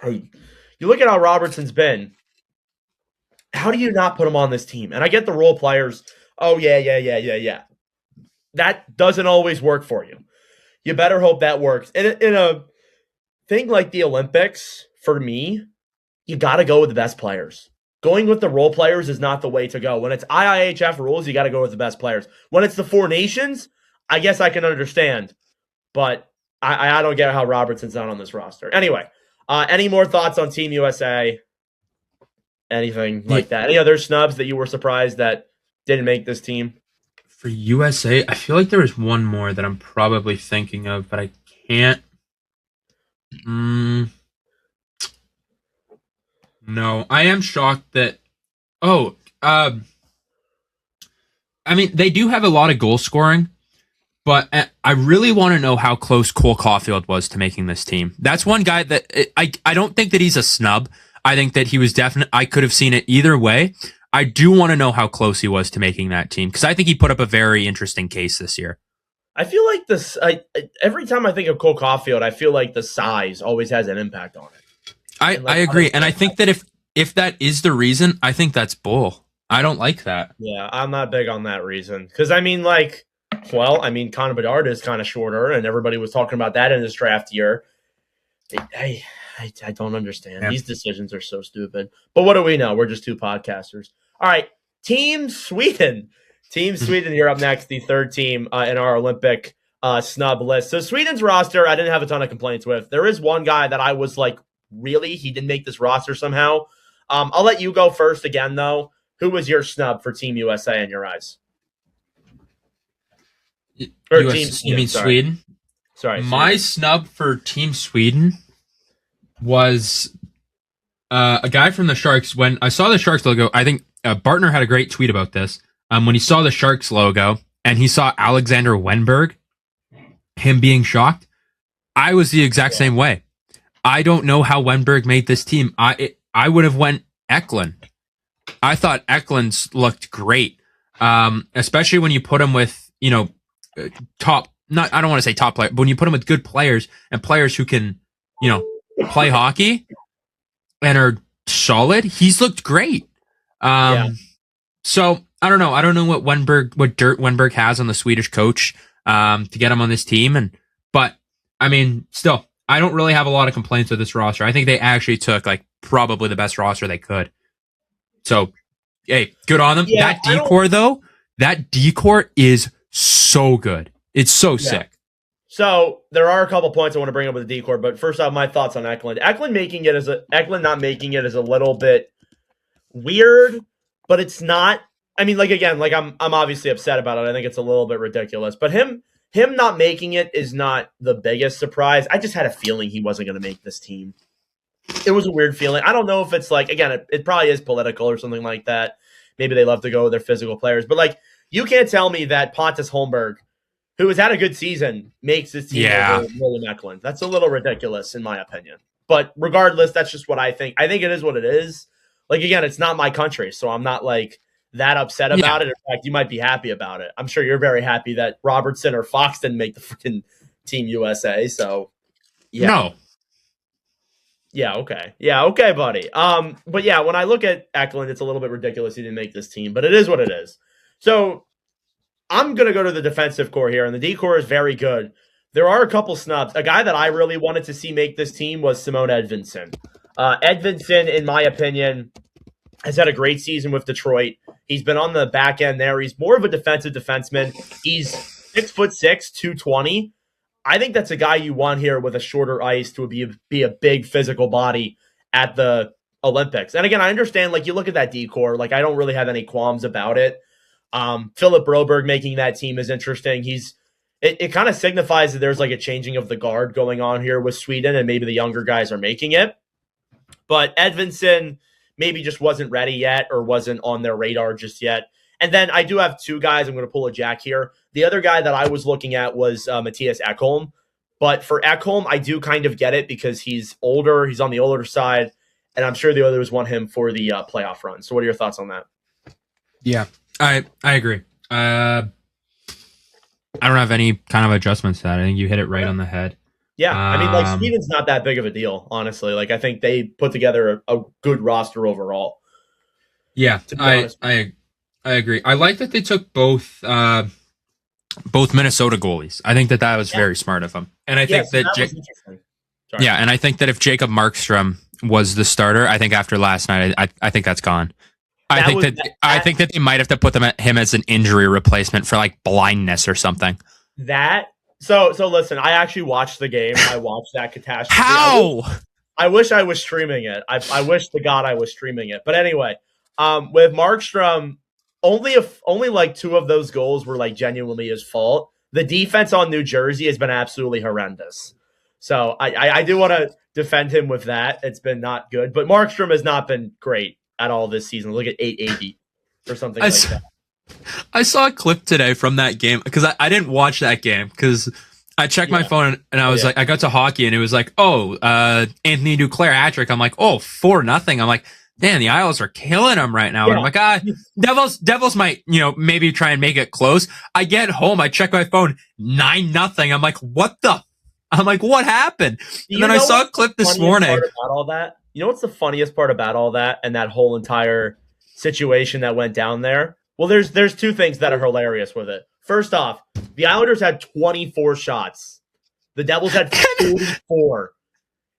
Speaker 5: you look at how Robertson's been. How do you not put him on this team? And I get the role players. Oh, yeah. That doesn't always work for you. You better hope that works. And in a thing like the Olympics, for me, you got to go with the best players. going with the role players is not the way to go. When it's IIHF rules, you got to go with the best players. When it's the 4 nations, I guess I can understand, but I don't get how Robertson's not on this roster. Anyway, any more thoughts on Team USA? Anything like that? Any other snubs that you were surprised that didn't make this team?
Speaker 6: For USA, I feel like there was one more that I'm probably thinking of, but I can't. No, I am shocked that. I mean, they do have a lot of goal scoring, but I really want to know how close Cole Caulfield was to making this team. That's one guy that I don't think that he's a snub. I think that he was definite. I could have seen it either way. I do want to know how close he was to making that team because I think he put up a very interesting case this year.
Speaker 5: I feel like this. Every time I think of Cole Caulfield, I feel like the size always has an impact on it.
Speaker 6: I agree, and I think that if that is the reason, I think that's bull. I don't like that.
Speaker 5: Yeah, I'm not big on that reason because I mean, Connor Bedard is kind of shorter, and everybody was talking about that in this draft year. I don't understand. Yeah. These decisions are so stupid. But what do we know? We're just two podcasters. All right, Team Sweden. Team Sweden, you're up next, the third team in our Olympic snub list. So Sweden's roster, I didn't have a ton of complaints with. There is one guy that I was like, really? He didn't make this roster somehow? I'll let you go first again, though. Who was your snub for Team USA in your eyes?
Speaker 6: Or Team Sweden, you mean Sweden?
Speaker 5: Sorry.
Speaker 6: My snub for Team Sweden was a guy from the Sharks. When I saw the Sharks logo, I think Bartner had a great tweet about this. When he saw the Sharks logo and he saw Alexander Wenberg, him being shocked, I was the exact same way. I don't know how Wenberg made this team. I would have went Eklund. I thought Eklund's looked great, especially when you put him with, top. Not I don't want to say top player, but when you put him with good players and players who can, play hockey and are solid, he's looked great. So I don't know. I don't know what dirt Wenberg has on the Swedish coach to get him on this team, but I mean, still, I don't really have a lot of complaints with this roster. I think they actually took like probably the best roster they could. So, hey, good on them.
Speaker 5: Yeah,
Speaker 6: that decor is so good. It's so sick.
Speaker 5: So there are a couple points I want to bring up with the decor, but first off, my thoughts on Eklund. Eklund not making it is a little bit weird, but it's not. I mean, I'm obviously upset about it. I think it's a little bit ridiculous, but him not making it is not the biggest surprise. I just had a feeling he wasn't going to make this team. It was a weird feeling. I don't know if it's like, again, it probably is political or something like that. Maybe they love to go with their physical players, but like, you can't tell me that Pontus Holmberg, who has had a good season, makes this team over William Eklund. That's a little ridiculous in my opinion. But regardless, that's just what I think. I think it is what it is. Like, again, it's not my country, so I'm not like that upset about it. In fact, you might be happy about it. I'm sure you're very happy that Robertson or Fox didn't make the freaking Team USA. So, yeah.
Speaker 6: No.
Speaker 5: Yeah, okay. Yeah, okay, buddy. But yeah, when I look at Eklund, it's a little bit ridiculous he didn't make this team, but it is what it is. So I'm going to go to the defensive core here, and the D-core is very good. There are a couple snubs. A guy that I really wanted to see make this team was Simone Edvinsson. Edvinsson, in my opinion, has had a great season with Detroit. He's been on the back end there. He's more of a defensive defenseman. He's 6'6", 220. I think that's a guy you want here with a shorter ice to be a big physical body at the Olympics. And again, I understand, like, you look at that D-core, like, I don't really have any qualms about it. Philip Broberg making that team is interesting. It kind of signifies that there's like a changing of the guard going on here with Sweden, and maybe the younger guys are making it. But Edvinsson maybe just wasn't ready yet or wasn't on their radar just yet. And then I do have two guys. I'm going to pull a Jack here. The other guy that I was looking at was Matthias Ekholm. But for Ekholm, I do kind of get it because he's older. He's on the older side. And I'm sure the others want him for the playoff run. So what are your thoughts on that?
Speaker 6: Yeah, I agree. I don't have any kind of adjustments to that. I think you hit it right on the head.
Speaker 5: Yeah, I mean, like, Sweden's not that big of a deal, honestly. Like, I think they put together a good roster overall.
Speaker 6: Yeah, I agree. I like that they took both Minnesota goalies. I think that was very smart of them. And I think and I think that if Jacob Markstrom was the starter. I think after last night, I think that's gone. I think that they might have to put him as an injury replacement for like blindness or something.
Speaker 5: So listen, I actually watched the game. I watched that catastrophe.
Speaker 6: How?
Speaker 5: I wish I was streaming it. I wish to God I was streaming it. But anyway, with Markstrom, only like 2 of those goals were like genuinely his fault. The defense on New Jersey has been absolutely horrendous. So I do want to defend him with that. It's been not good. But Markstrom has not been great at all this season. Look at 880 or something like that.
Speaker 6: I saw a clip today from that game because I didn't watch that game because I checked my phone and I was like, I got to hockey and it was like, Anthony Duclair hat-trick. I'm like, 4-0. I'm like, damn, the Isles are killing them right now. And I'm like, Devils might, maybe try and make it close. I get home, I check my phone, 9-0. I'm like, what happened? And then I saw a clip this morning.
Speaker 5: About all that? You know what's the funniest part about all that and that whole entire situation that went down there? Well, there's 2 things that are hilarious with it. First off, the Islanders had 24 shots. The Devils had 44.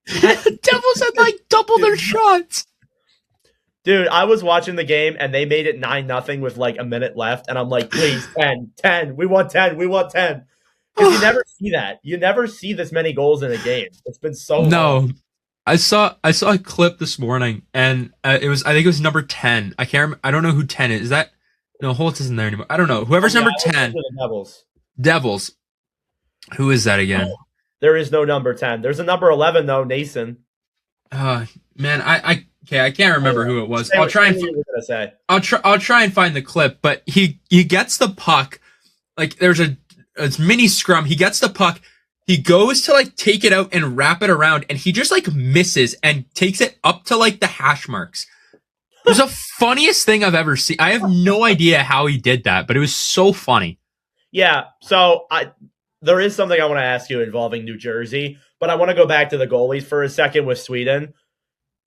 Speaker 6: The Devils had like double their shots.
Speaker 5: Dude, I was watching the game and they made it 9-0 with like a minute left. And I'm like, please, 10. We want 10. Because you never see that. You never see this many goals in a game. It's been so long.
Speaker 6: I saw a clip this morning and I think it was number 10. I can't remember. I don't know who 10 is. Is that no, Holtz isn't there anymore. I don't know. Whoever's number 10. Devils. Who is that again?
Speaker 5: There is no number 10. There's a number 11 though, Nason.
Speaker 6: Man, I can't remember who it was. I'll try and find the clip, but he gets the puck. Like there's a mini scrum. He gets the puck. He goes to like take it out and wrap it around, and he just like misses and takes it up to like the hash marks. It was the funniest thing I've ever seen. I have no idea how he did that, but it was so funny.
Speaker 5: Yeah, so there is something I want to ask you involving New Jersey, but I want to go back to the goalies for a second with Sweden.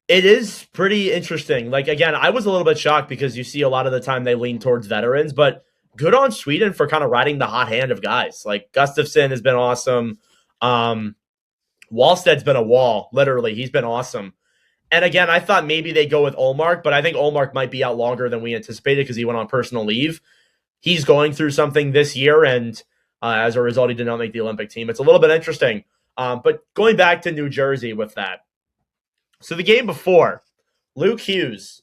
Speaker 5: It is pretty interesting. Like, again, I was a little bit shocked because you see a lot of the time they lean towards veterans, but good on Sweden for kind of riding the hot hand of guys. Like, Gustafsson has been awesome. Wallsted's been a wall, literally. He's been awesome. And again, I thought maybe they'd go with Ullmark, but I think Ullmark might be out longer than we anticipated because he went on personal leave. He's going through something this year, and as a result, he did not make the Olympic team. It's a little bit interesting. But going back to New Jersey with that. So the game before, Luke Hughes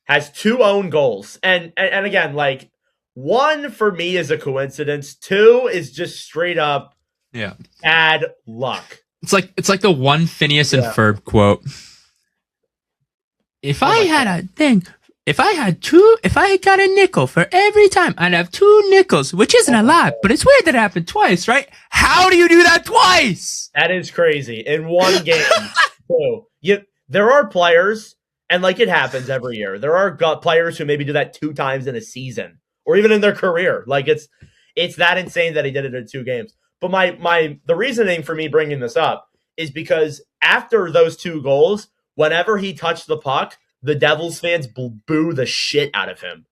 Speaker 5: has 2 own goals. And again, like, 1 for me is a coincidence. 2 is just straight up bad luck.
Speaker 6: It's like the one Phineas and Ferb quote. If I had got a nickel for every time, I'd have 2 nickels, which isn't a lot, but it's weird that it happened twice, right? How do you do that twice?
Speaker 5: That is crazy. In one game. There are players, and like it happens every year, there are players who maybe do that 2 times in a season or even in their career. Like it's that insane that he did it in 2 games. But the reasoning for me bringing this up is because after those 2 goals, whenever he touched the puck, the Devils fans boo the shit out of him.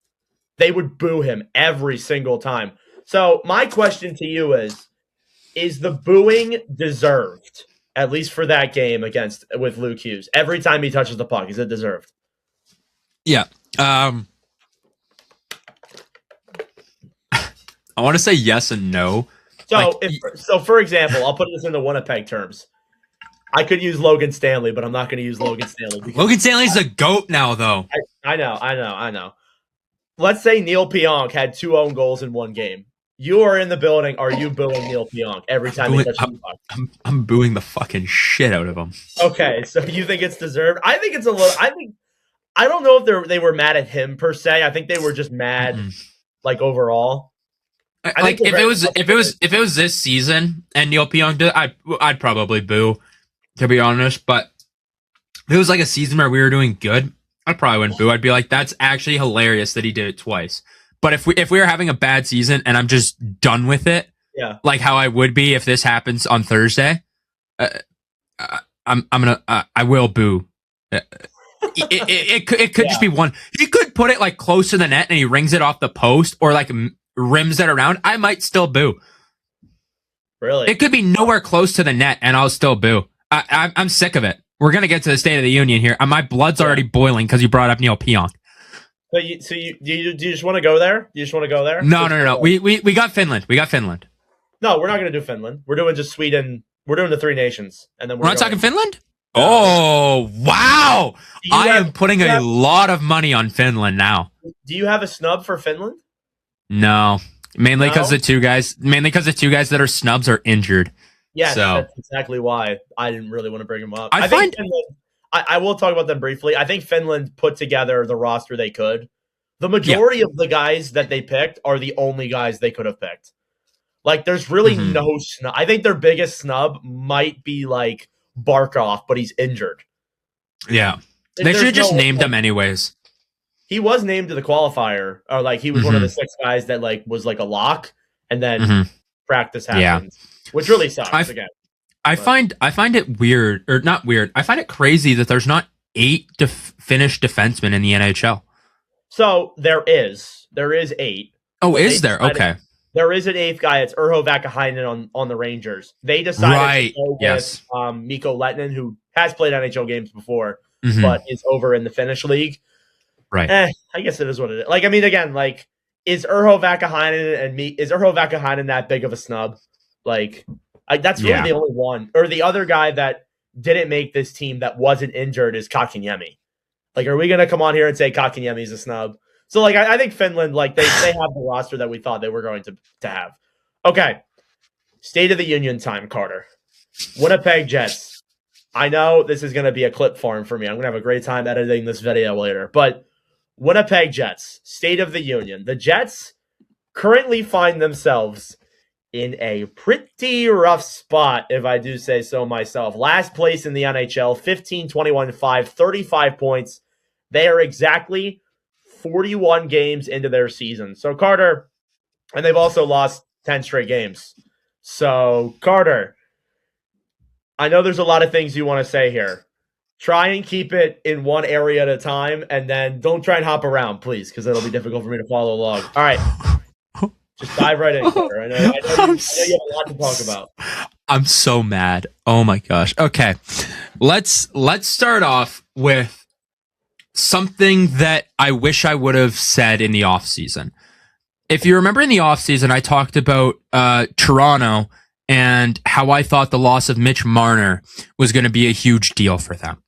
Speaker 5: They would boo him every single time. So my question to you is the booing deserved? At least for that game with Luke Hughes. Every time he touches the puck, is it deserved?
Speaker 6: Yeah. I want to say yes and no.
Speaker 5: So, for example, I'll put this into Winnipeg terms. I could use Logan Stanley, but I'm not going to use Logan Stanley.
Speaker 6: Logan Stanley's a GOAT now, though.
Speaker 5: I know. Let's say Neil Pionk had 2 own goals in 1 game. You are in the building. Are you booing Neil Pionk every time he touches the puck?
Speaker 6: I'm booing the fucking shit out of him.
Speaker 5: Okay, so you think it's deserved? I think it's a little. I don't know if they were mad at him per se. I think they were just mad, like overall.
Speaker 6: Like if it was this season and Neil Pionk did, I'd probably boo, to be honest. But if it was like a season where we were doing good, I probably wouldn't boo. I'd be like, that's actually hilarious that he did it twice. But if we were having a bad season and I'm just done with it, like how I would be if this happens on Thursday, I will boo. It could just be one. He could put it like close to the net and he rings it off the post or like rims it around. I might still boo.
Speaker 5: Really?
Speaker 6: It could be nowhere close to the net and I'll still boo. I'm sick of it. we're gonna get to the State of the Union here. My blood's already boiling because you brought up Neil Pionk.
Speaker 5: Do you just want to go there? You just want to go there?
Speaker 6: No. We got Finland.
Speaker 5: No, we're not going to do Finland. We're doing just Sweden. We're doing the three nations, and then
Speaker 6: we're not talking Finland. Oh wow! I am putting a lot of money on Finland now.
Speaker 5: Do you have a snub for Finland?
Speaker 6: No, mainly because the two guys that are snubs are injured.
Speaker 5: Yes,
Speaker 6: so.
Speaker 5: That's exactly why I didn't really want to bring them up. I think Finland, I will talk about them briefly. I think Finland put together the roster they could. The majority of the guys that they picked are the only guys they could have picked. Like, there's really no snub. I think their biggest snub might be like Barkov, but he's injured.
Speaker 6: Yeah, they should have just named him anyways.
Speaker 5: He was named to the qualifier, or like he was one of the 6 guys that like was like a lock, and then practice happened, which really sucks. I find it weird, or not weird. I find it crazy that there's not 8 Finnish defensemen in the NHL. So there is 8.
Speaker 6: Oh, is there? Okay.
Speaker 5: There is an 8th guy. It's Urho Vakakainen on the Rangers. They decided to go with Mikko Lehtinen, who has played NHL games before, but is over in the Finnish league.
Speaker 6: Right.
Speaker 5: I guess it is what it is. Like, I mean, again, like, is Urho Vakakainen that big of a snub? Like, that's really the only one. Or the other guy that didn't make this team that wasn't injured is Kotkaniemi. Like, are we going to come on here and say Kotkaniemi's a snub? So, like, I think Finland, like, they have the roster that we thought they were going to have. Okay. State of the Union time, Carter. Winnipeg Jets. I know this is going to be a clip farm for me. I'm going to have a great time editing this video later. But Winnipeg Jets, State of the Union. The Jets currently find themselves in a pretty rough spot, if I do say so myself. Last place in the NHL, 15-21-5, 35 points. They are exactly 41 games into their season. So, Carter, and they've also lost 10 straight games. So, Carter, I know there's a lot of things you want to say here. Try and keep it in one area at a time, and then don't try and hop around, please, because it'll be difficult for me to follow along. All right. Just dive right in, Carter. I know you have a lot to talk about.
Speaker 6: I'm so mad. Oh, my gosh. Okay. Let's start off with something that I wish I would have said in the offseason. If you remember in the offseason, I talked about Toronto and how I thought the loss of Mitch Marner was going to be a huge deal for them.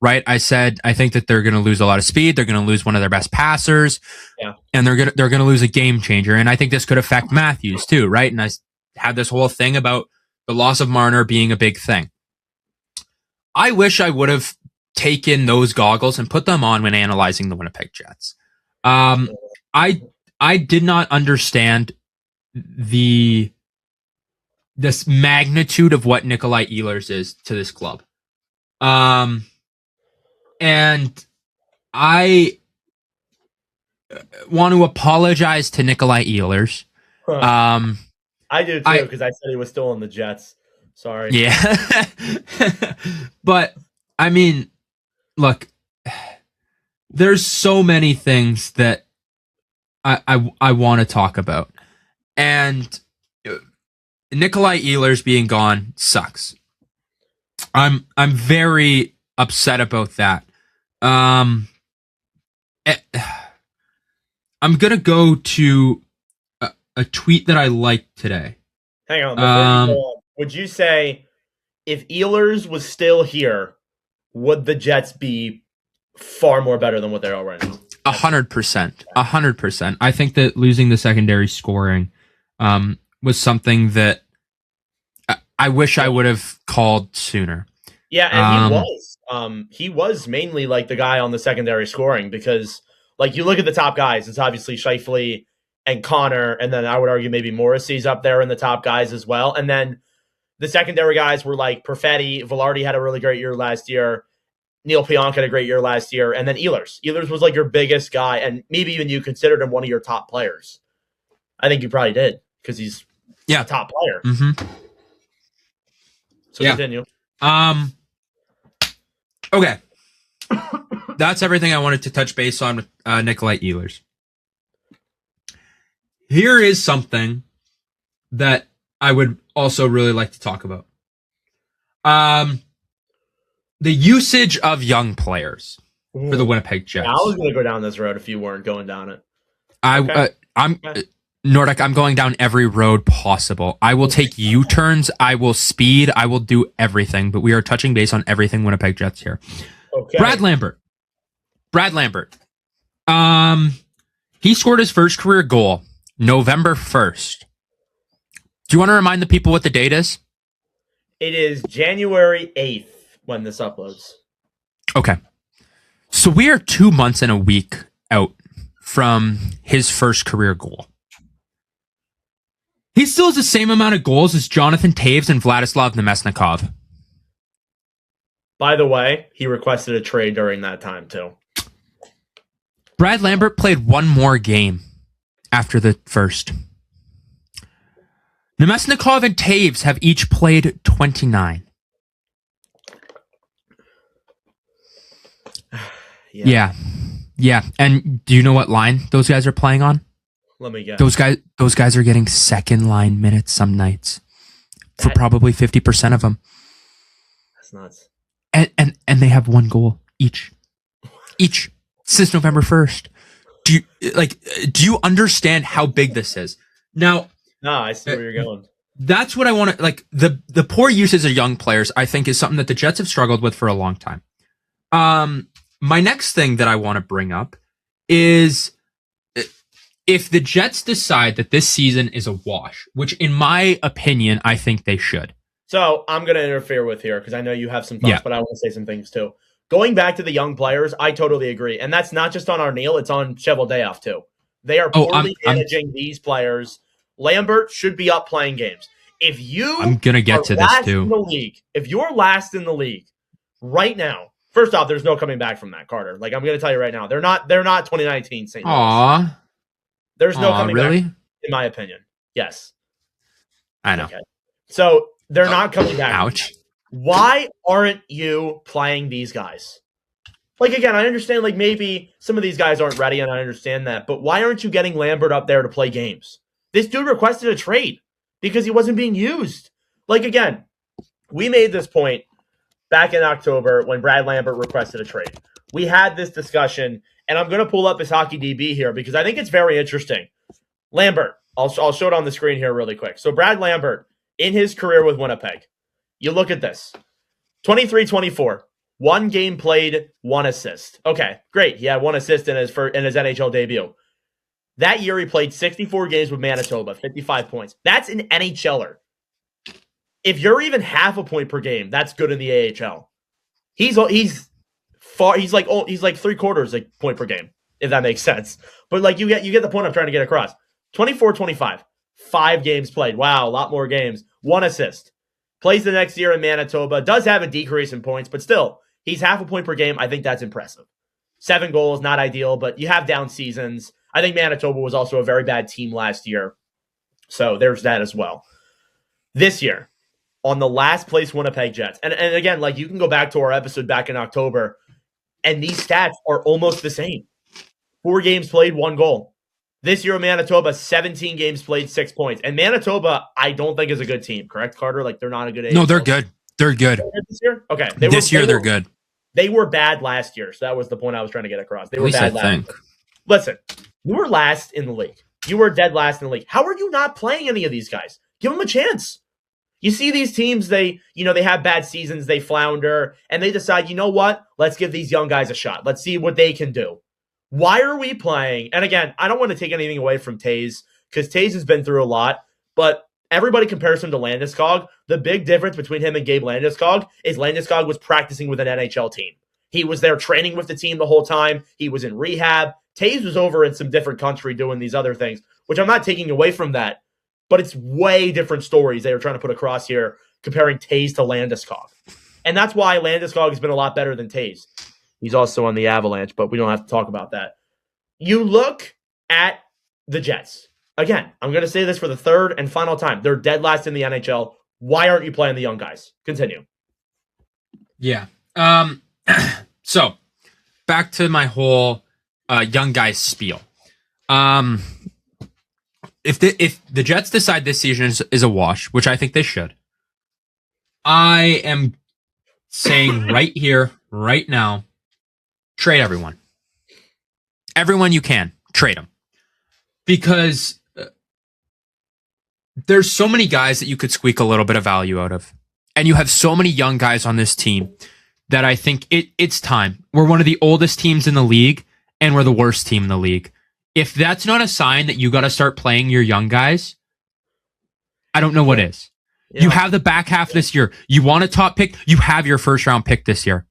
Speaker 6: Right? I said I think that they're going to lose a lot of speed. They're going to lose one of their best passers, and they're going to lose a game changer. And I think this could affect Matthews too, right? And I had this whole thing about the loss of Marner being a big thing. I wish I would have taken those goggles and put them on when analyzing the Winnipeg Jets. I did not understand this magnitude of what Nikolai Ehlers is to this club. And I want to apologize to Nikolai Ehlers.
Speaker 5: I do too, because I said he was still on the Jets. Sorry.
Speaker 6: Yeah. But I mean, look, there's so many things that I want to talk about. And Nikolai Ehlers being gone sucks. I'm very upset about that. I'm gonna go to a tweet that I liked today.
Speaker 5: Hang on. Before you go on, would you say if Ehlers was still here, would the Jets be far more better than what they are right now?
Speaker 6: 100%. 100%. I think that losing the secondary scoring was something that I wish I would have called sooner.
Speaker 5: Yeah, and he was mainly like the guy on the secondary scoring, because like you look at the top guys, it's obviously Scheifele and Connor, and then I would argue maybe Morrissey's up there in the top guys as well. And then the secondary guys were like Perfetti, Velarde had a really great year last year, Neil Pionk had a great year last year, and then Ehlers. Ehlers was like your biggest guy, and maybe even you considered him one of your top players. I think you probably did, because he's a top player.
Speaker 6: Mm-hmm.
Speaker 5: So continue.
Speaker 6: Okay. That's everything I wanted to touch base on with Nikolai Ehlers. Here is something that I would also really like to talk about. the usage of young players for the Winnipeg Jets.
Speaker 5: Yeah, I was going to go down this road if you weren't going down it.
Speaker 6: Nordic, I'm going down every road possible. I will take U-turns. I will speed. I will do everything. But we are touching base on everything Winnipeg Jets here.
Speaker 5: Okay.
Speaker 6: Brad Lambert. He scored his first career goal November 1st. Do you want to remind the people what the date is?
Speaker 5: It is January 8th when this uploads.
Speaker 6: Okay. So we are 2 months and a week out from his first career goal. He still has the same amount of goals as Jonathan Taves and Vladislav Nemesnikov.
Speaker 5: By the way, he requested a trade during that time, too.
Speaker 6: Brad Lambert played one more game after the first. Nemesnikov and Taves have each played 29. Yeah. And do you know what line those guys are playing on?
Speaker 5: Let me guess.
Speaker 6: Those guys are getting second line minutes some nights for probably 50% of them.
Speaker 5: That's nuts.
Speaker 6: And they have one goal each since November 1st. Do you understand how big this is? Now,
Speaker 5: no, I see where you're going.
Speaker 6: That's what I want to like. The poor usage of young players, I think, is something that the Jets have struggled with for a long time. My next thing that I want to bring up is if the Jets decide that this season is a wash, which in my opinion, I think they should.
Speaker 5: So I'm going to interfere with here because I know you have some thoughts, but I want to say some things too. Going back to the young players, I totally agree. And that's not just on Arneal, it's on Cheveldayoff too. They are poorly managing these players. Lambert should be up playing games.
Speaker 6: I'm going to get to this too.
Speaker 5: If you're last in the league right now, first off, there's no coming back from that, Carter. Like I'm going to tell you right now, they're not 2019 St. Louis.
Speaker 6: Aww.
Speaker 5: There's no coming back,
Speaker 6: really?
Speaker 5: in my opinion. Yes.
Speaker 6: I know.
Speaker 5: Okay. So they're not coming back.
Speaker 6: Ouch.
Speaker 5: Why aren't you playing these guys? Like, again, I understand, like, maybe some of these guys aren't ready, and I understand that, but why aren't you getting Lambert up there to play games? This dude requested a trade because he wasn't being used. Like, again, we made this point back in October when Brad Lambert requested a trade. We had this discussion, and I'm going to pull up his hockey DB here because I think it's very interesting. Lambert, I'll show it on the screen here really quick. So Brad Lambert, in his career with Winnipeg, you look at this. 23-24. 1 game played, 1 assist. Okay, great. He had 1 assist in his NHL debut. That year, he played 64 games with Manitoba, 55 points. That's an NHLer. If you're even half a point per game, that's good in the AHL. He's like 3/4 a point per game, if that makes sense. But like you get the point I'm trying to get across. 24-25, 5 games played. Wow, a lot more games. 1 assist. Plays the next year in Manitoba. Does have a decrease in points, but still, he's half a point per game. I think that's impressive. 7 goals, not ideal, but you have down seasons. I think Manitoba was also a very bad team last year. So there's that as well. This year, on the last place Winnipeg Jets, and again, like you can go back to our episode back in October, and these stats are almost the same. 4 games played, 1 goal. This year in Manitoba, 17 games played, 6 points. And Manitoba, I don't think is a good team. Correct, Carter? Like they're not a good AHL.
Speaker 6: No, they're good. They're good.
Speaker 5: This year? Okay.
Speaker 6: They're good.
Speaker 5: They were bad last year. So that was the point I was trying to get across. They were bad last year. Listen, you were last in the league. You were dead last in the league. How are you not playing any of these guys? Give them a chance. You see these teams, they have bad seasons, they flounder, and they decide, you know what? Let's give these young guys a shot. Let's see what they can do. Why are we playing? And again, I don't want to take anything away from Taves because Taves has been through a lot, but everybody compares him to Landeskog. The big difference between him and Gabe Landeskog is Landeskog was practicing with an NHL team. He was there training with the team the whole time. He was in rehab. Taves was over in some different country doing these other things, which I'm not taking away from that, but it's way different stories they were trying to put across here comparing Taves to Landeskog. And that's why Landeskog has been a lot better than Taves. He's also on the Avalanche, but we don't have to talk about that. You look at the Jets. Again, I'm going to say this for the third and final time. They're dead last in the NHL. Why aren't you playing the young guys? Continue.
Speaker 6: Yeah. So, back to my whole young guys spiel. If the Jets decide this season is a wash, which I think they should, I am saying right here, right now, trade everyone. Everyone you can, trade them. Because there's so many guys that you could squeak a little bit of value out of. And you have so many young guys on this team that I think it's time. We're one of the oldest teams in the league, and we're the worst team in the league. If that's not a sign that you got to start playing your young guys, I don't know what is. Yeah. You have the back half this year. You want a top pick? You have your first round pick this year.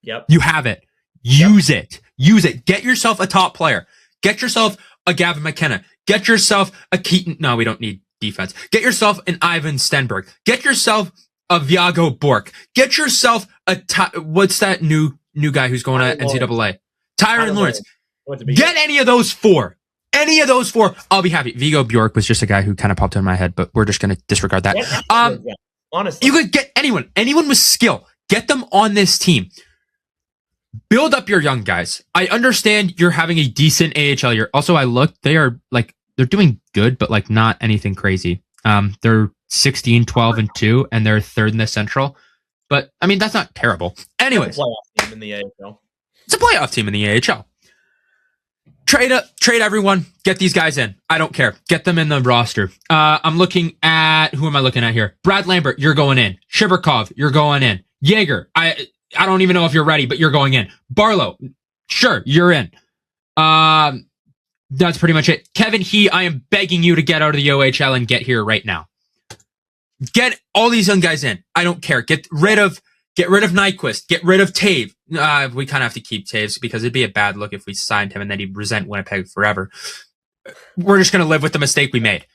Speaker 5: Yep.
Speaker 6: You have it. Use it. Use it. Get yourself a top player. Get yourself a Gavin McKenna. Get yourself a Keaton. No, we don't need defense. Get yourself an Ivan Stenberg. Get yourself a Viago Bork. Get yourself a what's that new guy who's going to NCAA? Tyron Lawrence. Get any of those four. Any of those four, I'll be happy. Vigo Bjork was just a guy who kind of popped in my head, but we're just going to disregard that.
Speaker 5: Honestly,
Speaker 6: you could get anyone with skill. Get them on this team. Build up your young guys. I understand you're having a decent AHL year. Also, I looked; they're doing good, but like not anything crazy. They're 16, 12, and 2, and they're third in the Central. But I mean, that's not terrible. Anyways,
Speaker 5: it's a playoff team in the AHL.
Speaker 6: It's a playoff team in the AHL. Trade everyone. Get these guys in. I don't care. Get them in the roster. I'm looking at who am I looking at here? Brad Lambert, you're going in. Shiberkov, you're going in. Jaeger, I don't even know if you're ready, but you're going in. Barlow, sure, you're in. That's pretty much it. Kevin He, I am begging you to get out of the OHL and get here right now. Get all these young guys in. I don't care. Get rid of Nyquist. Get rid of Tave. We kind of have to keep Taves because it'd be a bad look if we signed him and then he'd resent Winnipeg forever. We're just going to live with the mistake we made.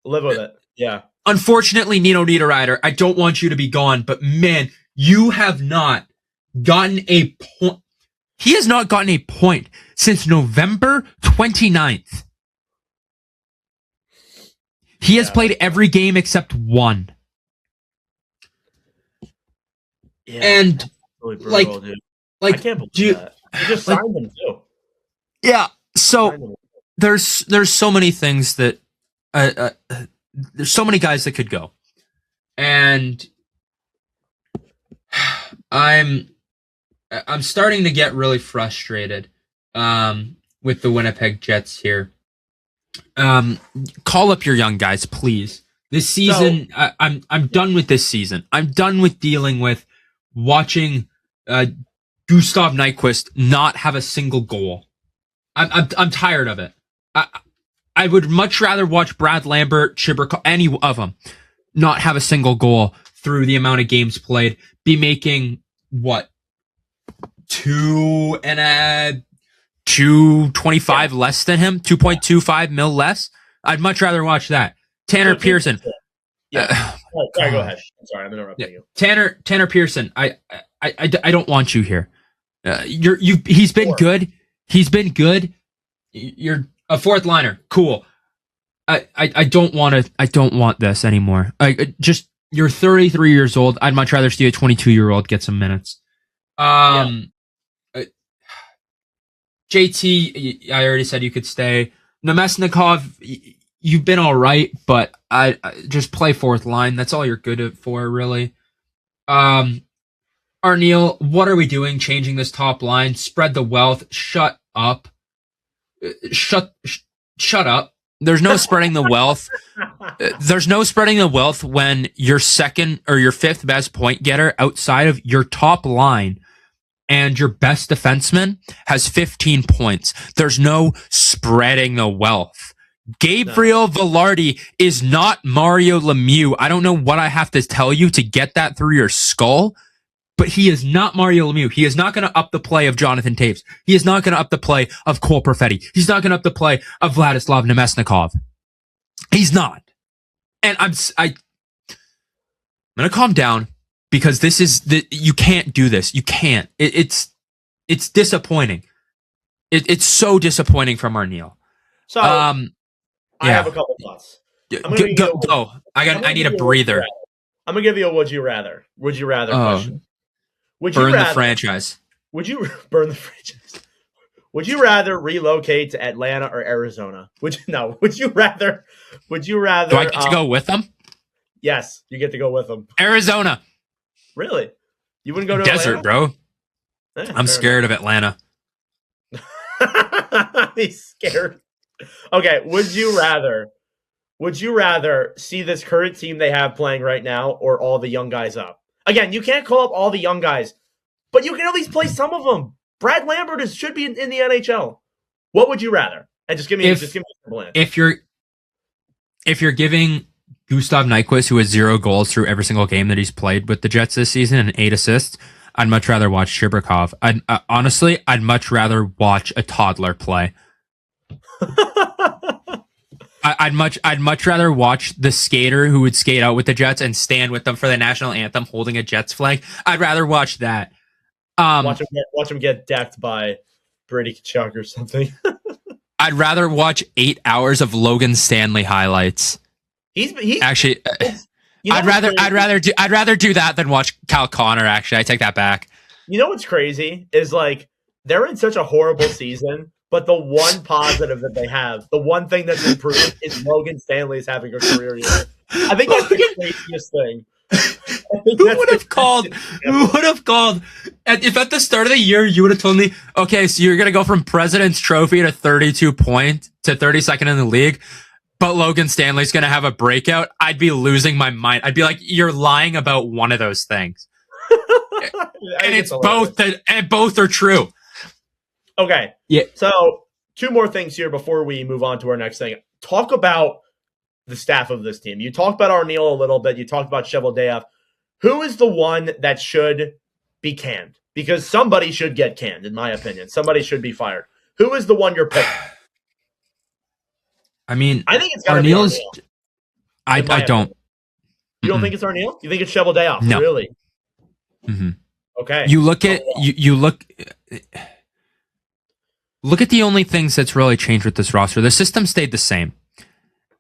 Speaker 5: Live with it. Yeah.
Speaker 6: Unfortunately, Nino Niederreiter, I don't want you to be gone, but man, you have not gotten a point. He has not gotten a point since November 29th. He has played every game except one.
Speaker 5: Yeah,
Speaker 6: and
Speaker 5: really brutal, dude. I can't believe that. You just signed him too.
Speaker 6: Yeah. So there's so many things that there's so many guys that could go, and I'm starting to get really frustrated with the Winnipeg Jets here. Call up your young guys, please. This season, I'm done with this season. I'm done with dealing with watching Gustav Nyquist not have a single goal. I'm tired of it. I would much rather watch Brad Lambert, Chibber, any of them not have a single goal through the amount of games played. Be making what 2.25 less than him, 2.25 mil less. I'd much rather watch that. Tanner Pearson.
Speaker 5: Yeah. Sorry, go ahead. I'm sorry, I'm interrupting you.
Speaker 6: Tanner Pearson. I don't want you here. He's been good. He's been good. You're a fourth liner. Cool. I don't want this anymore. You're 33 years old. I'd much rather see a 22-year-old get some minutes. JT, I already said you could stay. Nemesnikov, you've been all right, but I just play fourth line. That's all you're good for, really. Arneal, what are we doing? Changing this top line? Spread the wealth. Shut up. Shut up. There's no spreading the wealth. There's no spreading the wealth when your second or your fifth best point getter outside of your top line and your best defenseman has 15 points. There's no spreading the wealth. Gabriel Velarde is not Mario Lemieux. I don't know what I have to tell you to get that through your skull, but he is not Mario Lemieux. He is not going to up the play of Jonathan Taves. He is not going to up the play of Cole Perfetti. He's not going to up the play of Vladislav Nemesnikov. He's not. And I'm going to calm down because you can't do this. You can't. It's disappointing. It's so disappointing from Arneal.
Speaker 5: So I have a couple thoughts.
Speaker 6: Go. I need a breather.
Speaker 5: I'm gonna give you a would you rather question. Would you
Speaker 6: burn
Speaker 5: rather,
Speaker 6: the franchise?
Speaker 5: Would you burn the franchise? Would you rather relocate to Atlanta or Arizona? Would you rather? Do
Speaker 6: I get to go with them?
Speaker 5: Yes, you get to go with them.
Speaker 6: Arizona.
Speaker 5: Really? You wouldn't go to
Speaker 6: Desert,
Speaker 5: Atlanta?
Speaker 6: bro. I'm scared of Atlanta.
Speaker 5: He's scared. Okay, would you rather see this current team they have playing right now or all the young guys up? Again, you can't call up all the young guys, but you can at least play some of them. Brad Lambert should be in the NHL. What would you rather? And just give me a simple answer.
Speaker 6: If you're giving Gustav Nyquist, who has 0 goals through every single game that he's played with the Jets this season and 8 assists, I'd much rather watch Shibrikov. Honestly, I'd much rather watch a toddler play. I'd much rather watch the skater who would skate out with the Jets and stand with them for the national anthem holding a Jets flag. I'd rather watch that.
Speaker 5: Watch him get decked by Brady Tkachuk or something.
Speaker 6: I'd rather watch 8 hours of Logan Stanley highlights.
Speaker 5: He
Speaker 6: actually.
Speaker 5: You know
Speaker 6: I'd rather do that than watch Cal Connor. Actually, I take that back.
Speaker 5: You know what's crazy is like they're in such a horrible season, but the one positive that they have, the one thing that's improved, is Logan Stanley is having a career year. I think that's the craziest thing.
Speaker 6: Who would have called? If at the start of the year you would have told me, okay, so you're gonna go from President's Trophy to 32 points to 32nd in the league, but Logan Stanley's going to have a breakout, I'd be losing my mind. I'd be like, you're lying about one of those things. And it's both, and both are true.
Speaker 5: Okay.
Speaker 6: Yeah.
Speaker 5: So 2 more things here before we move on to our next thing. Talk about the staff of this team. You talked about Arniel a little bit. You talked about Cheveldayoff. Who is the one that should be canned? Because somebody should get canned, in my opinion. Somebody should be fired. Who is the one you're picking?
Speaker 6: I mean,
Speaker 5: I think it's got to be Arniel.
Speaker 6: I don't.
Speaker 5: You don't think it's Arniel? You think it's Cheveldayoff?
Speaker 6: No.
Speaker 5: Really?
Speaker 6: Mm-hmm.
Speaker 5: Okay.
Speaker 6: You look at you look at the only things that's really changed with this roster. The system stayed the same.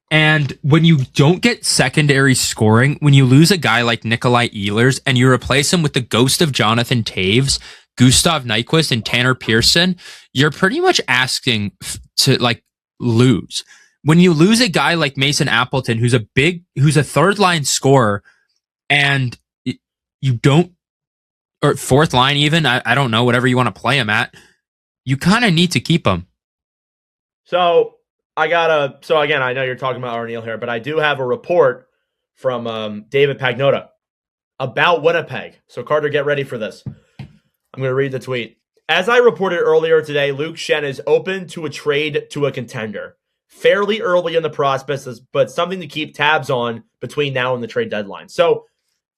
Speaker 6: And when you don't get secondary scoring, when you lose a guy like Nikolai Ehlers and you replace him with the ghost of Jonathan Taves, Gustav Nyquist, and Tanner Pearson, you're pretty much asking to like lose. When you lose a guy like Mason Appleton, who's a third line scorer, and you don't, or fourth line even, I don't know, whatever you want to play him at, you kind of need to keep him.
Speaker 5: So again, I know you're talking about Arniel here, but I do have a report from David Pagnotta about Winnipeg. So Carter, get ready for this. I'm going to read the tweet. As I reported earlier today, Luke Schenn is open to a trade to a contender. Fairly early in the process, but something to keep tabs on between now and the trade deadline. So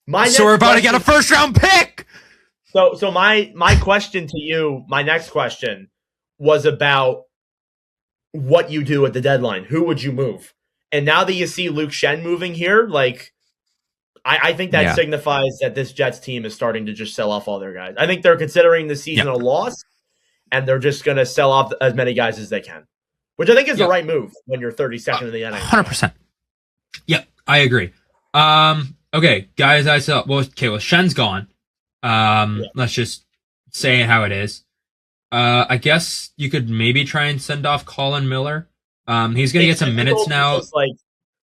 Speaker 5: we're about to get a first round pick.
Speaker 6: So
Speaker 5: my question to you, my next question was about what you do at the deadline. Who would you move? And now that you see Luke Schenn moving here, like I think that signifies that this Jets team is starting to just sell off all their guys. I think they're considering the season a loss, and they're just going to sell off as many guys as they can. Which I think is the right move when you're 32nd in the NHL.
Speaker 6: 100%. Yep, I agree. Okay, guys, Schen's gone. Let's just say how it is. I guess you could maybe try and send off Colin Miller. He's going to get some minutes now.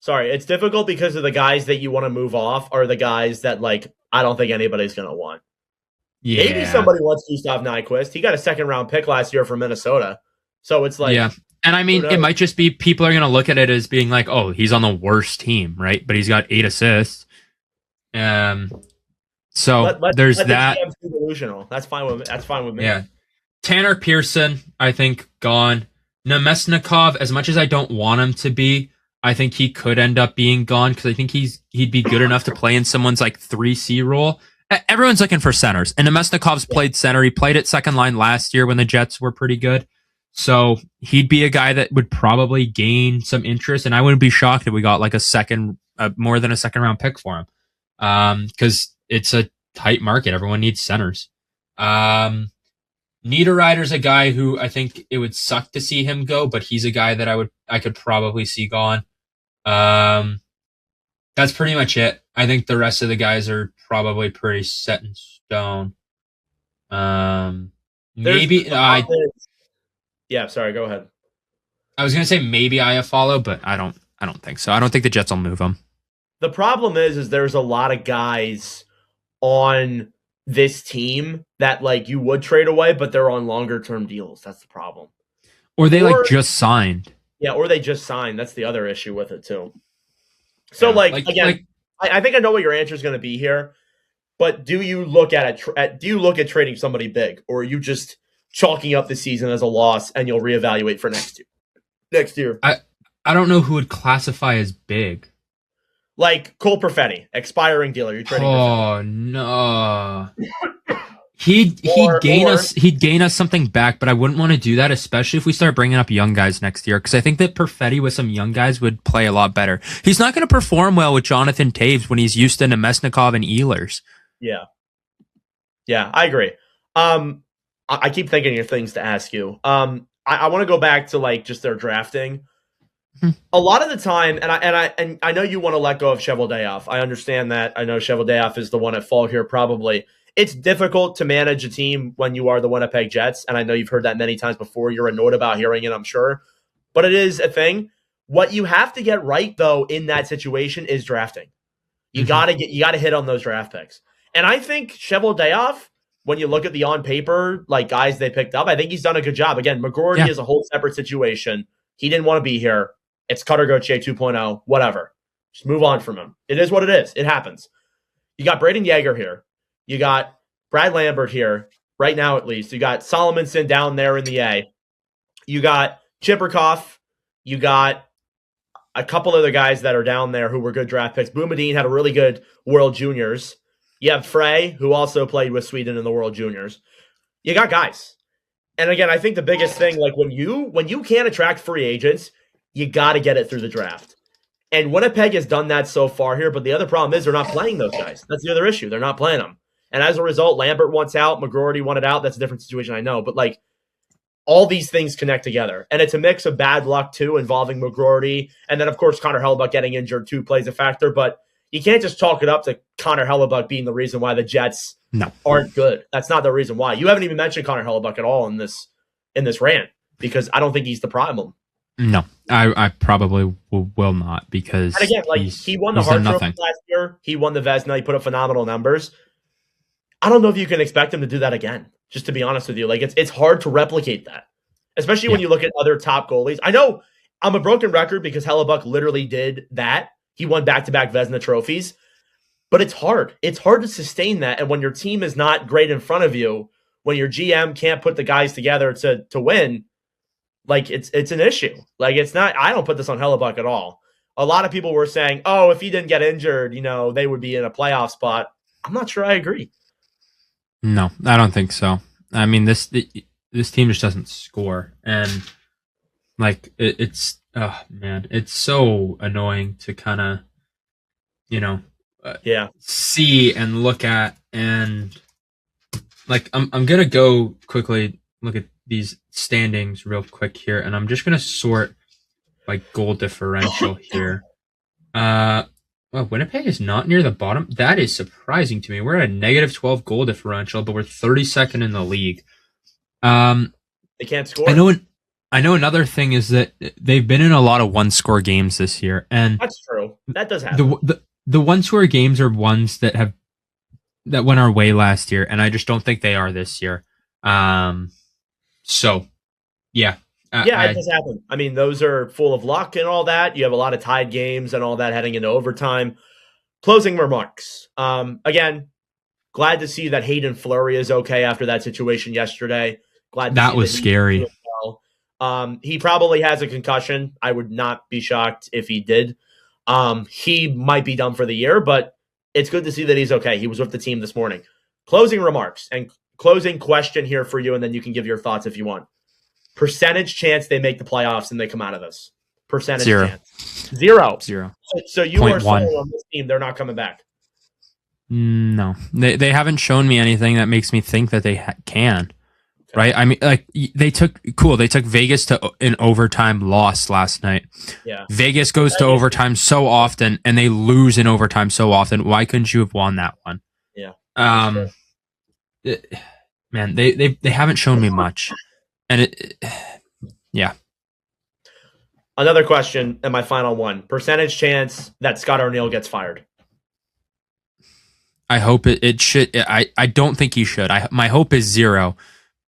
Speaker 5: It's difficult because of the guys that you want to move off are the guys that, like, I don't think anybody's going to want. Yeah. Maybe somebody wants Gustav Nyquist. He got a second-round pick last year from Minnesota. So it's like... Yeah.
Speaker 6: And I mean, it might just be people are going to look at it as being like, oh, he's on the worst team, right? But he's got 8 assists. So there's that.
Speaker 5: Delusional. That's fine with me.
Speaker 6: Yeah. Tanner Pearson, I think, gone. Nemesnikov, as much as I don't want him to be, I think he could end up being gone because I think he'd be good enough to play in someone's like 3C role. Everyone's looking for centers, and Nemesnikov's played center. He played at second line last year when the Jets were pretty good. So he'd be a guy that would probably gain some interest, and I wouldn't be shocked if we got like more than a second round pick for him, because it's a tight market. Everyone needs centers. Niederreiter's a guy who I think it would suck to see him go, but he's a guy that I could probably see gone. That's pretty much it. I think the rest of the guys are probably pretty set in stone.
Speaker 5: Yeah, sorry, go ahead.
Speaker 6: I was going to say maybe Iafallo, but I don't think so. I don't think the Jets will move him.
Speaker 5: The problem is there's a lot of guys on this team that like you would trade away, but they're on longer term deals. That's the problem.
Speaker 6: Or they like just signed.
Speaker 5: Yeah, or they just signed. That's the other issue with it too. So again, I think I know what your answer is going to be here, but do you look at it? Do you look at trading somebody big, or are you just chalking up the season as a loss and you'll reevaluate for next year?
Speaker 6: I don't know who would classify as big.
Speaker 5: Like Cole Perfetti, expiring deal. Are you trading?
Speaker 6: Oh no. He'd gain us something back, but I wouldn't want to do that, especially if we start bringing up young guys next year. Because I think that Perfetti with some young guys would play a lot better. He's not going to perform well with Jonathan Taves when he's used to Nemesnikov and Ehlers.
Speaker 5: Yeah, I agree. I keep thinking of things to ask you. I want to go back to like just their drafting. A lot of the time, and I know you want to let go of Cheveldayoff. I understand that. I know Cheveldayoff is the one at fault here, probably. It's difficult to manage a team when you are the Winnipeg Jets, and I know you've heard that many times before. You're annoyed about hearing it, I'm sure. But it is a thing. What you have to get right, though, in that situation is drafting. You gotta hit on those draft picks. And I think Cheveldayoff, when you look at the on paper, like guys they picked up, I think he's done a good job. Again, McGroarty is a whole separate situation. He didn't want to be here. It's Cutter Gauthier 2.0, whatever. Just move on from him. It is what it is. It happens. You got Braden Yeager here. You got Brad Lambert here, right now at least. You got Solomonson down there in the A. You got Chipperkoff. You got a couple other guys that are down there who were good draft picks. Boumediene had a really good World Juniors. You have Frey, who also played with Sweden in the World Juniors. You got guys. And again, I think the biggest thing, like when you can't attract free agents, you got to get it through the draft. And Winnipeg has done that so far here, but the other problem is they're not playing those guys. That's the other issue. They're not playing them. And as a result, Lambert wants out, McGroarty wanted out. That's a different situation, I know. But like all these things connect together. And it's a mix of bad luck too, involving McGroarty. And then of course Connor Hellebuyck getting injured too plays a factor. But you can't just chalk it up to Connor Hellebuyck being the reason why the Jets aren't good. That's not the reason why. You haven't even mentioned Connor Hellebuyck at all in this rant, because I don't think he's the problem.
Speaker 6: No, I probably will not, because
Speaker 5: and again, like he won the Hart Trophy last year. He won the Vezina. He put up phenomenal numbers. I don't know if you can expect him to do that again, just to be honest with you. Like it's hard to replicate that, especially when you look at other top goalies. I know I'm a broken record because Hellebuyck literally did that. He won back-to-back Vezina trophies, but it's hard. It's hard to sustain that. And when your team is not great in front of you, when your GM can't put the guys together to win, like it's an issue. Like it's not. I don't put this on Hellebuyck at all. A lot of people were saying, "Oh, if he didn't get injured, they would be in a playoff spot." I'm not sure I agree.
Speaker 6: No, I don't think so. I mean, this team just doesn't score, and like it's so annoying to kind of see and look at. And like I'm gonna go quickly look at these standings real quick here, and I'm just gonna sort by goal differential here. Well, Winnipeg is not near the bottom. That is surprising to me. We're at a negative 12 goal differential, but we're 32nd in the league.
Speaker 5: They can't score.
Speaker 6: I know another thing is that they've been in a lot of one-score games this year, and
Speaker 5: that's true. That does happen.
Speaker 6: The one-score games are ones that went our way last year, and I just don't think they are this year. So, yeah.
Speaker 5: It does happen. I mean, those are full of luck and all that. You have a lot of tied games and all that heading into overtime. Closing remarks. Again, glad to see that Hayden Fleury is okay after that situation yesterday. Glad
Speaker 6: that was scary.
Speaker 5: He probably has a concussion. I would not be shocked if he did. He might be done for the year, but it's good to see that he's okay. He was with the team this morning. Closing remarks and closing question here for you, and then you can give your thoughts if you want. Percentage chance they make the playoffs and they come out of this. Percentage chance. Zero. So you are sold on this team. They're not coming back.
Speaker 6: No. They haven't shown me anything that makes me think that they can. Okay. Right? I mean, like they took Vegas to an overtime loss last night.
Speaker 5: Yeah.
Speaker 6: Vegas goes to overtime so often and they lose in overtime so often. Why couldn't you have won that one?
Speaker 5: Yeah.
Speaker 6: Man, they haven't shown me much. And yeah.
Speaker 5: Another question, and my final one. Percentage chance that Scott Arniel gets fired.
Speaker 6: I hope it should. I don't think he should. My hope is 0.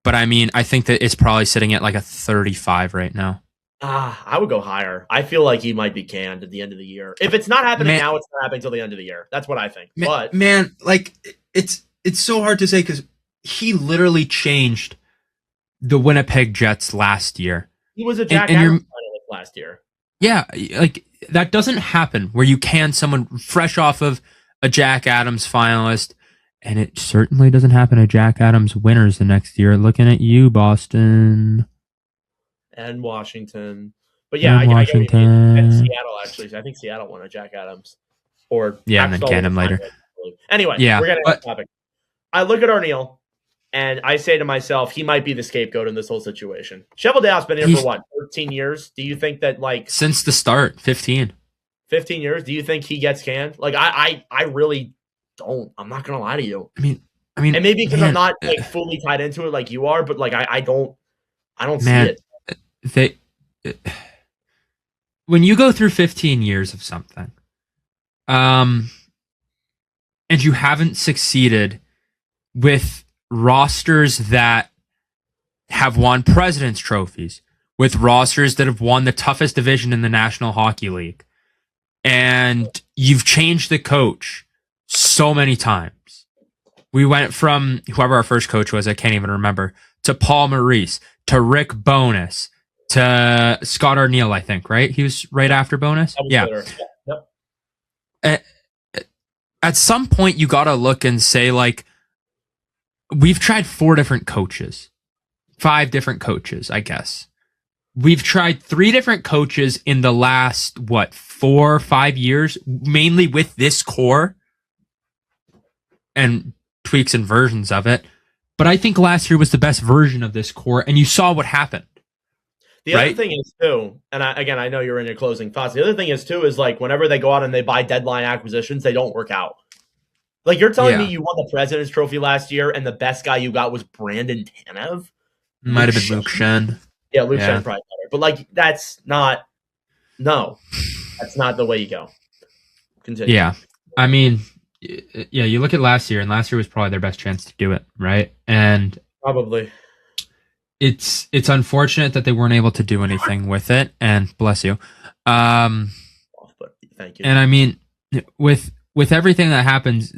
Speaker 6: But I mean, I think that it's probably sitting at like a 35 right now.
Speaker 5: I would go higher. I feel like he might be canned at the end of the year. If it's not happening now, it's not happening until the end of the year. That's what I think. But
Speaker 6: man, like it's so hard to say because he literally changed the Winnipeg Jets last year.
Speaker 5: He was a Jack Adams finalist last year.
Speaker 6: Yeah, like that doesn't happen where you can someone fresh off of a Jack Adams finalist, and it certainly doesn't happen to Jack Adams winners the next year. Looking at you, Boston.
Speaker 5: And Washington. But yeah,
Speaker 6: and Washington.
Speaker 5: And Seattle, actually. I think Seattle won a Jack Adams. And
Speaker 6: then can him later.
Speaker 5: Anyway, we're getting off topic. I look at Arneal, and I say to myself, he might be the scapegoat in this whole situation. Cheveldayoff's been here for what, 13 years? Do you think that, like...
Speaker 6: Since the start, 15.
Speaker 5: 15 years? Do you think he gets canned? Like, I really don't. I'm not going to lie to you.
Speaker 6: I mean,
Speaker 5: and maybe because I'm not, like, fully tied into it like you are, but, like, I don't see it.
Speaker 6: When you go through 15 years of something, and you haven't succeeded with rosters that have won president's trophies, with rosters that have won the toughest division in the National Hockey League, and you've changed the coach so many times. We went from whoever our first coach was, I can't even remember, to Paul Maurice, to Rick Bowness, to Scott Arneal, I think, right? He was right after Bonus? Yeah. Yep. At some point, you got to look and say, like, we've tried 4 different coaches. 5 different coaches, I guess. We've tried 3 different coaches in the last, 4 or 5 years, mainly with this core and tweaks and versions of it. But I think last year was the best version of this core, and you saw what happened.
Speaker 5: The other thing is, too, and I know you're in your closing thoughts. The other thing is, too, is like whenever they go out and they buy deadline acquisitions, they don't work out. Like, you're telling me you won the President's Trophy last year and the best guy you got was Brandon Tanev?
Speaker 6: Might have been Luke Shen.
Speaker 5: Yeah, Luke Shen probably better. But, like, that's not the way you go. Continue.
Speaker 6: Yeah. I mean, you look at last year, and last year was probably their best chance to do it, right? And
Speaker 5: probably.
Speaker 6: It's unfortunate that they weren't able to do anything with it, and bless you.
Speaker 5: Thank you.
Speaker 6: And I mean, with everything that happens,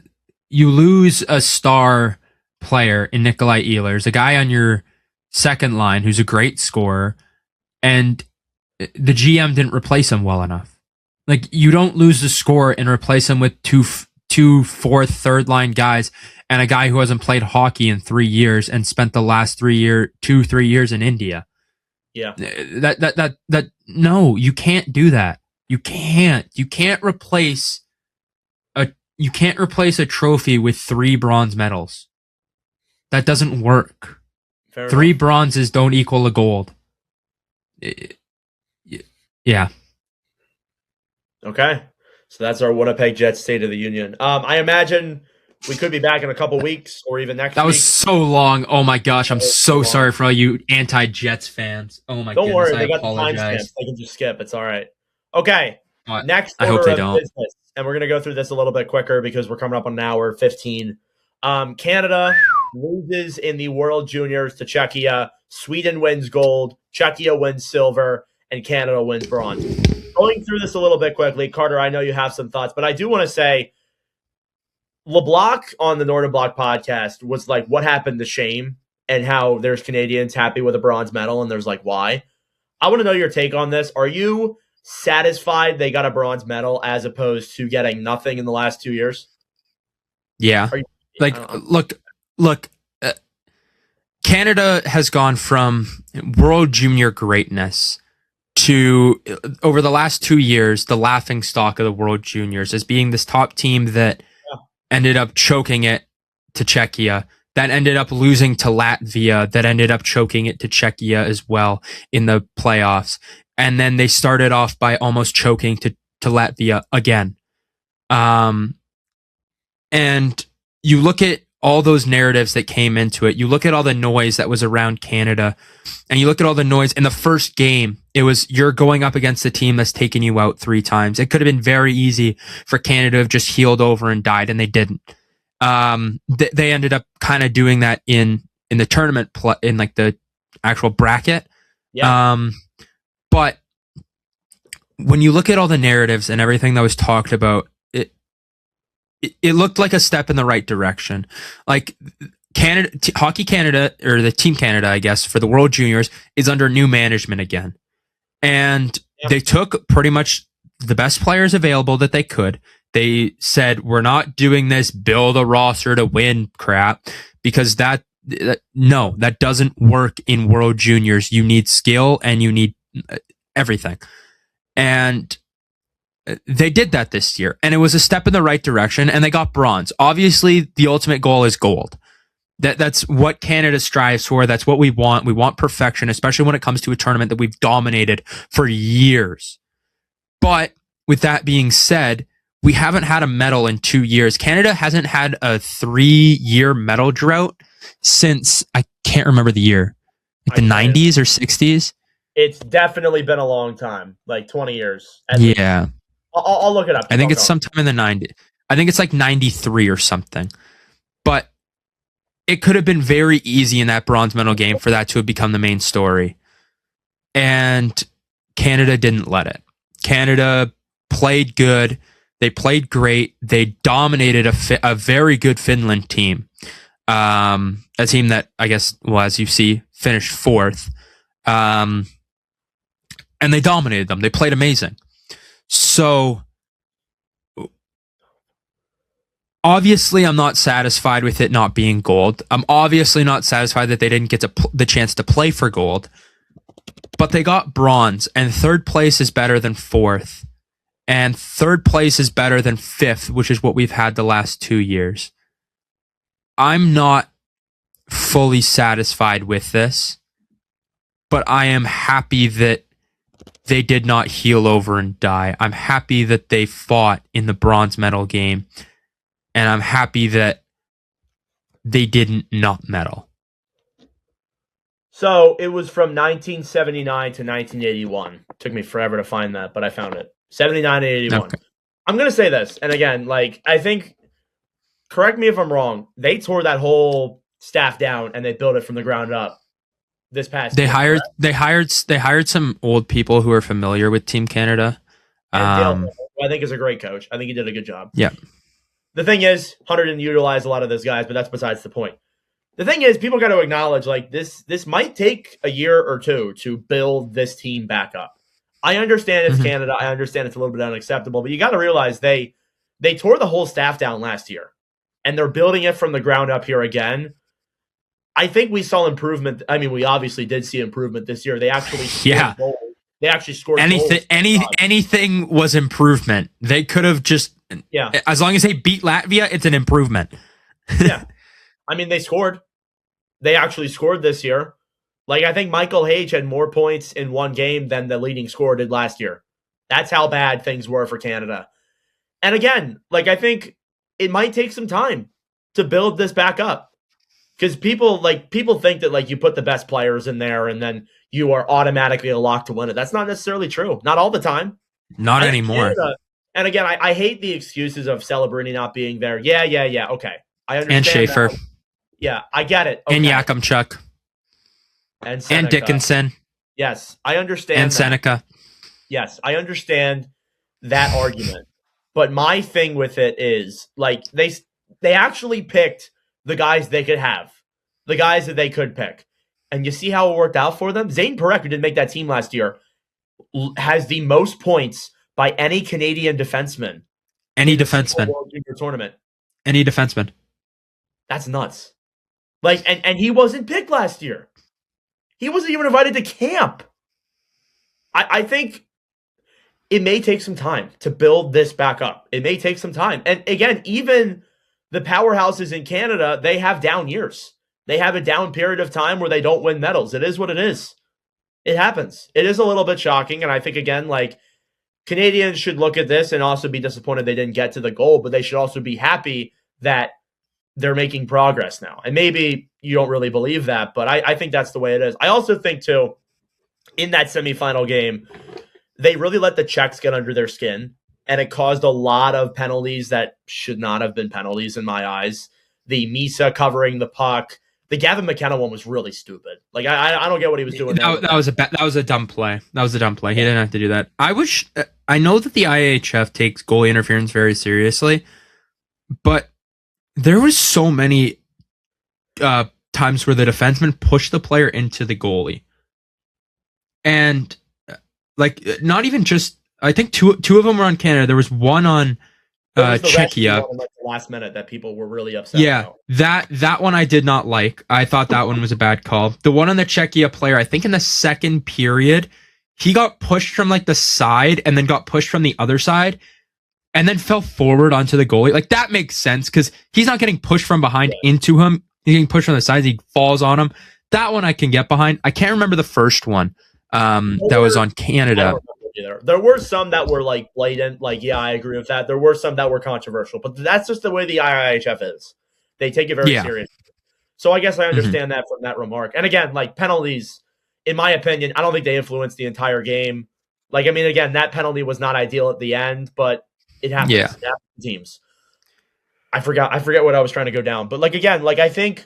Speaker 6: you lose a star player in Nikolai Ehlers, a guy on your second line who's a great scorer, and the GM didn't replace him well enough. Like, you don't lose the scorer and replace him with two fourth, third line guys and a guy who hasn't played hockey in 3 years and spent the last 3 years in India.
Speaker 5: Yeah.
Speaker 6: No, you can't do that. You can't replace a trophy with 3 bronze medals. That doesn't work.
Speaker 5: Fair
Speaker 6: 3
Speaker 5: enough.
Speaker 6: bronzes don't equal a gold. Yeah.
Speaker 5: Okay. So that's our Winnipeg Jets State of the Union. I imagine we could be back in a couple weeks or even next week.
Speaker 6: That was so long. Oh my gosh, I'm so sorry for all you anti-Jets fans. Oh my goodness,
Speaker 5: Don't worry,
Speaker 6: I
Speaker 5: they got the
Speaker 6: apologize.
Speaker 5: timestamps. They can just skip. It's all right. Okay. Next
Speaker 6: I hope
Speaker 5: order
Speaker 6: they
Speaker 5: of
Speaker 6: don't.
Speaker 5: business, and we're going to go through this a little bit quicker because we're coming up on an hour 15. Canada loses in the World Juniors to Czechia. Sweden wins gold. Czechia wins silver. And Canada wins bronze. Going through this a little bit quickly, Carter, I know you have some thoughts, but I do want to say LeBlanc on the Northern Block podcast was like, what happened to shame and how there's Canadians happy with a bronze medal and there's like, why? I want to know your take on this. Are you satisfied they got a bronze medal as opposed to getting nothing in the last 2 years?
Speaker 6: Yeah. Look, Canada has gone from world junior greatness to, over the last 2 years, the laughing stock of the World Juniors as being this top team that ended up choking it to Czechia, that ended up losing to Latvia, that ended up choking it to Czechia as well in the playoffs. And then they started off by almost choking to Latvia again. And you look at all those narratives that came into it. You look at all the noise that was around Canada, and you look at all the noise in the first game. It was, you're going up against a team that's taken you out 3 times. It could have been very easy for Canada to have just healed over and died, and they didn't. They ended up kind of doing that in the tournament in like the actual bracket.
Speaker 5: Yeah.
Speaker 6: But when you look at all the narratives and everything that was talked about, it looked like a step in the right direction. Like Canada, Hockey Canada, or the Team Canada, I guess, for the World Juniors is under new management again. And they took pretty much the best players available that they could. They said, we're not doing this build a roster to win crap, because that doesn't work in World Juniors. You need skill and you need everything. And they did that this year, and it was a step in the right direction, and they got bronze. Obviously, the ultimate goal is gold. That's what Canada strives for. That's what we want. We want perfection, especially when it comes to a tournament that we've dominated for years. But with that being said, we haven't had a medal in 2 years. Canada hasn't had a 3-year medal drought since, I can't remember the year, like the 90s or 60s.
Speaker 5: It's definitely been a long time, like 20 years.
Speaker 6: Yeah.
Speaker 5: I'll look it up.
Speaker 6: I think it's sometime in the 90s. I think it's like 93 or something. But it could have been very easy in that bronze medal game for that to have become the main story. And Canada didn't let it. Canada played good. They played great. They dominated a very good Finland team. A team that, I guess, well, as you see, finished fourth. And they dominated them. They played amazing. So, obviously, I'm not satisfied with it not being gold. I'm obviously not satisfied that they didn't get the chance to play for gold. But they got bronze, and third place is better than fourth. And third place is better than fifth, which is what we've had the last 2 years. I'm not fully satisfied with this, but I am happy that they did not heel over and die. I'm happy that they fought in the bronze medal game, and I'm happy that they didn't not medal.
Speaker 5: So it was from 1979 to 1981. Took me forever to find that, but I found it. 79 and 81. Okay. I'm going to say this, and again, like, I think, correct me if I'm wrong, they tore that whole staff down and they built it from the ground up this past year. They hired some old people who are familiar with Team Canada. And I think is a great coach. I think he did a good job.
Speaker 6: Yeah.
Speaker 5: The thing is, Hunter didn't utilize a lot of those guys, but that's besides the point. The thing is, people got to acknowledge, like, this might take a year or two to build this team back up. I understand it's Canada. I understand it's a little bit unacceptable, but you got to realize they tore the whole staff down last year, and they're building it from the ground up here again. I think we saw improvement. I mean, we obviously did see improvement this year. They actually scored goals. They actually scored
Speaker 6: anything was improvement. They could have just as long as they beat Latvia, it's an improvement.
Speaker 5: Yeah. I mean, they scored. They actually scored this year. Like, I think Michael Hage had more points in one game than the leading scorer did last year. That's how bad things were for Canada. And again, like, I think it might take some time to build this back up. Because people think that, like, you put the best players in there and then you are automatically a lock to win it. That's not necessarily true. Not all the time.
Speaker 6: Not anymore.
Speaker 5: And again, I hate the excuses of Celebrini not being there. Yeah. Okay. I understand.
Speaker 6: And Schaefer.
Speaker 5: That. Yeah, I get it. Okay.
Speaker 6: And Yakimchuk. And Dickinson.
Speaker 5: Yes, I understand.
Speaker 6: And Seneca.
Speaker 5: Yes, I understand that argument. But my thing with it is, like, they actually picked the guys they could have, the guys that they could pick. And you see how it worked out for them? Zane Parekh, who didn't make that team last year, has the most points by any Canadian defenseman.
Speaker 6: Any defenseman.
Speaker 5: World Junior Tournament.
Speaker 6: Any defenseman.
Speaker 5: That's nuts. Like, and he wasn't picked last year. He wasn't even invited to camp. I think it may take some time to build this back up. It may take some time. And again, even the powerhouses in Canada, they have down years. They have a down period of time where they don't win medals. It is what it is. It happens. It is a little bit shocking. And I think, again, like, Canadians should look at this and also be disappointed they didn't get to the goal, but they should also be happy that they're making progress now. And maybe you don't really believe that, but I think that's the way it is. I also think, too, in that semifinal game, they really let the Czechs get under their skin. and it caused a lot of penalties that should not have been penalties in my eyes. The Misa covering the puck. The Gavin McKenna one was really stupid. Like I don't get what he was doing.
Speaker 6: That was a dumb play. That was a dumb play. He didn't have to do that. I know that the IHF takes goalie interference very seriously, but there was so many times where the defenseman pushed the player into the goalie, and like not even just. I think two of them were on Canada. There was one on Czechia.
Speaker 5: In, like, the last minute that people were really upset about.
Speaker 6: That one I did not like. I thought that one was a bad call. The one on the Czechia player, I think in the second period, he got pushed from like the side and then got pushed from the other side and then fell forward onto the goalie. Like that makes sense because he's not getting pushed from behind into him. He's getting pushed from the sides. He falls on him. That one I can get behind. I can't remember the first one that was on Canada.
Speaker 5: There were some that were like blatant, like, yeah, I agree with that. There were some that were controversial, but that's just the way the IIHF is. They take it very seriously. So I guess I understand that from that remark. And again, like penalties, in my opinion, I don't think they influenced the entire game. Like, I mean, again, that penalty was not ideal at the end, but it happens.
Speaker 6: Yeah.
Speaker 5: It happens to teams. I forget what I was trying to go down. But like, again, like I think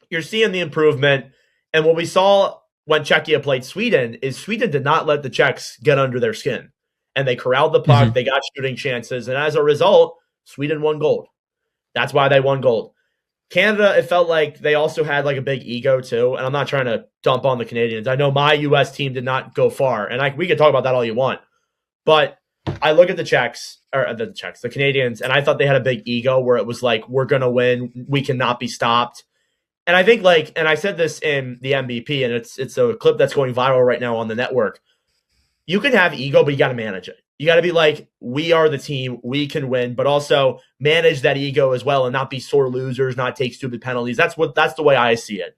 Speaker 5: you're seeing the improvement. And what we saw when Czechia played Sweden is Sweden did not let the Czechs get under their skin. And they corralled the puck. They got shooting chances. And as a result, Sweden won gold. That's why they won gold. Canada, it felt like they also had like a big ego too. And I'm not trying to dump on the Canadians. I know my U.S. team did not go far. And we can talk about that all you want. But I look at the Canadians, and I thought they had a big ego where it was like, we're going to win. We cannot be stopped. And I think and I said this in the MVP, and it's a clip that's going viral right now on the network. You can have ego, but you got to manage it. You got to be like, we are the team, we can win, but also manage that ego as well and not be sore losers, not take stupid penalties. That's the way I see it.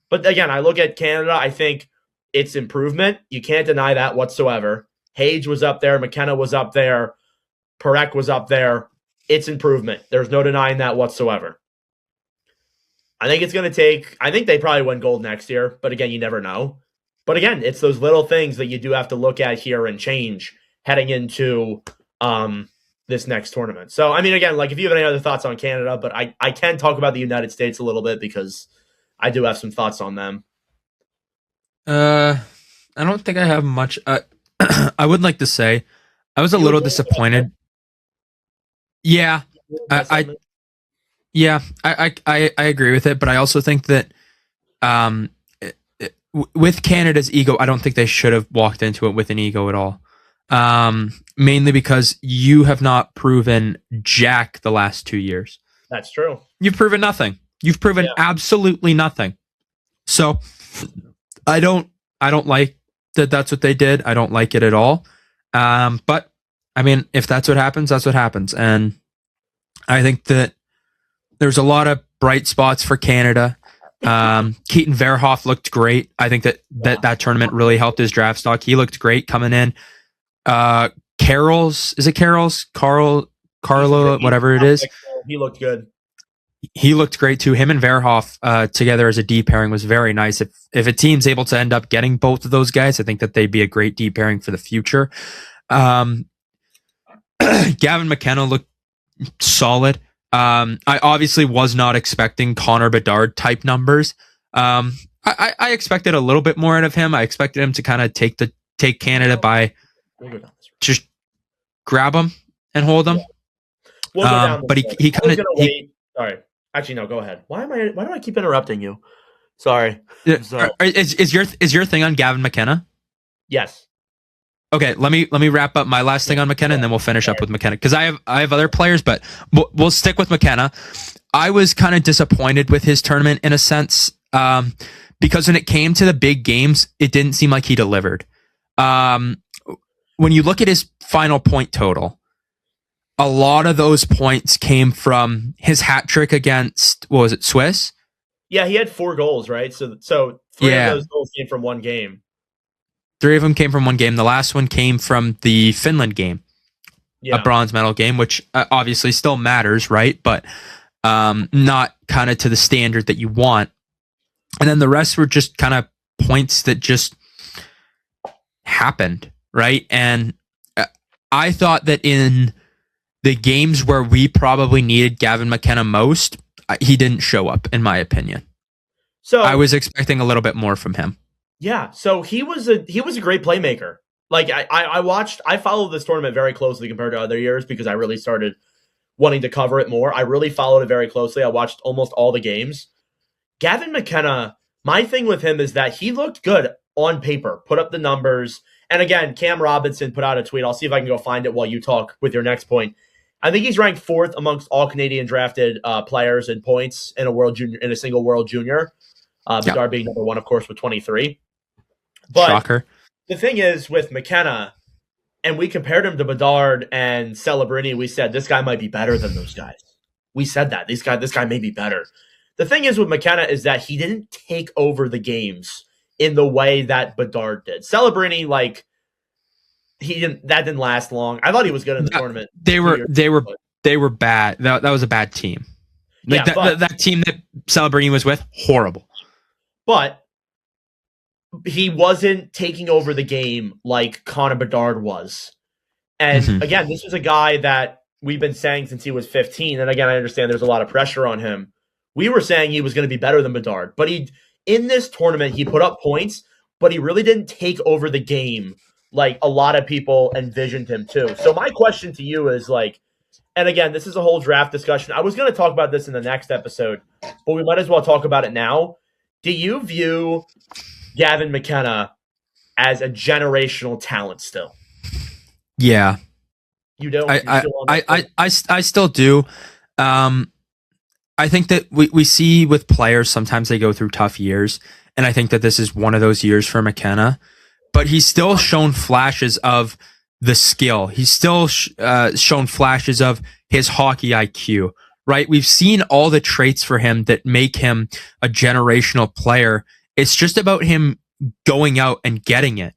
Speaker 5: But again, I look at Canada, I think it's improvement. You can't deny that whatsoever. Hage was up there, McKenna was up there, Perek was up there. It's improvement. There's no denying that whatsoever. I think they probably win gold next year, but again, you never know. But again, it's those little things that you do have to look at here and change heading into this next tournament. So, I mean, again, like if you have any other thoughts on Canada, but I can talk about the United States a little bit because I do have some thoughts on them.
Speaker 6: I don't think I have much. I would like to say I was a little disappointed. Yeah, I agree with it, but I also think that with Canada's ego, I don't think they should have walked into it with an ego at all. Mainly because you have not proven jack the last 2 years.
Speaker 5: That's true.
Speaker 6: You've proven nothing. You've proven absolutely nothing. So I don't like that that's what they did. I don't like it at all. But I mean, if that's what happens, that's what happens. And I think that there's a lot of bright spots for Canada. Keaton Verhoff looked great. I think that tournament really helped his draft stock. He looked great coming in. Carlo, whatever it is.
Speaker 5: He looked good.
Speaker 6: He looked great too. Him and Verhoff together as a D pairing was very nice. If a team's able to end up getting both of those guys, I think that they'd be a great D pairing for the future. Gavin McKenna looked solid. I obviously was not expecting Connor Bedard type numbers. I expected a little bit more out of him. I expected him to kind of take Canada by just grab him and hold him.
Speaker 5: We'll go down
Speaker 6: but he kind of.
Speaker 5: Sorry. Actually, no. Go ahead. Why do I keep interrupting you? Sorry.
Speaker 6: Sorry. Is your thing on Gavin McKenna?
Speaker 5: Yes.
Speaker 6: Okay, let me wrap up my last thing on McKenna, and then we'll finish up with McKenna because I have other players, but we'll stick with McKenna. I was kind of disappointed with his tournament in a sense because when it came to the big games, it didn't seem like he delivered. When you look at his final point total, a lot of those points came from his hat trick against, what was it, Swiss?
Speaker 5: Yeah, he had 4 goals, right? So 3 of those goals came from one game.
Speaker 6: 3 of them came from one game. The last one came from the Finland game, a bronze medal game, which obviously still matters, right? But not kind of to the standard that you want. And then the rest were just kind of points that just happened, right? And I thought that in the games where we probably needed Gavin McKenna most, he didn't show up, in my opinion.
Speaker 5: So
Speaker 6: I was expecting a little bit more from him.
Speaker 5: Yeah, so he was a great playmaker. Like I followed this tournament very closely compared to other years because I really started wanting to cover it more. I really followed it very closely. I watched almost all the games. Gavin McKenna, my thing with him is that he looked good on paper, put up the numbers. And again, Cam Robinson put out a tweet. I'll see if I can go find it while you talk with your next point. I think he's ranked 4th amongst all Canadian drafted players in points in a single World Junior. Bedard being number 1, of course, with 23. But
Speaker 6: Shocker.
Speaker 5: The thing is with McKenna, and we compared him to Bedard and Celebrini, we said this guy might be better than those guys. We said that this guy may be better. The thing is with McKenna is that he didn't take over the games in the way that Bedard did. Celebrini, like that didn't last long. I thought he was good in the tournament.
Speaker 6: They were bad. That was a bad team. Like that team that Celebrini was with, horrible.
Speaker 5: But he wasn't taking over the game like Connor Bedard was. And again, this was a guy that we've been saying since he was 15. And again, I understand there's a lot of pressure on him. We were saying he was going to be better than Bedard. But in this tournament, he put up points, but he really didn't take over the game like a lot of people envisioned him to. So my question to you is like, and again, this is a whole draft discussion. I was going to talk about this in the next episode, but we might as well talk about it now. Do you view Gavin McKenna as a generational talent still?
Speaker 6: Yeah.
Speaker 5: You do?
Speaker 6: I still do. I think that we see with players, sometimes they go through tough years, and I think that this is one of those years for McKenna. But he's still shown flashes of the skill. He's still shown flashes of his hockey IQ, right? We've seen all the traits for him that make him a generational player. It's just about him going out and getting it.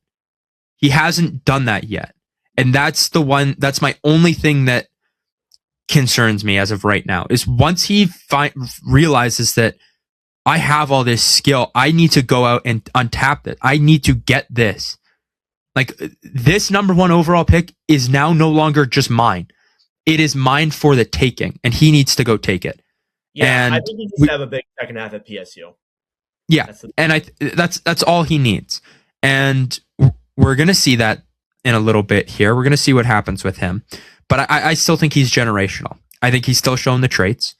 Speaker 6: He hasn't done that yet. And that's my only thing that concerns me as of right now, is once he realizes that I have all this skill, I need to go out and untap it. I need to get this. Like, this number 1 overall pick is now no longer just mine. It is mine for the taking, and he needs to go take it.
Speaker 5: Yeah, and I think he needs to have a big second half at PSU.
Speaker 6: Yeah, that's all he needs. And we're going to see that in a little bit here. We're going to see what happens with him. But I still think he's generational. I think he's still shown the traits,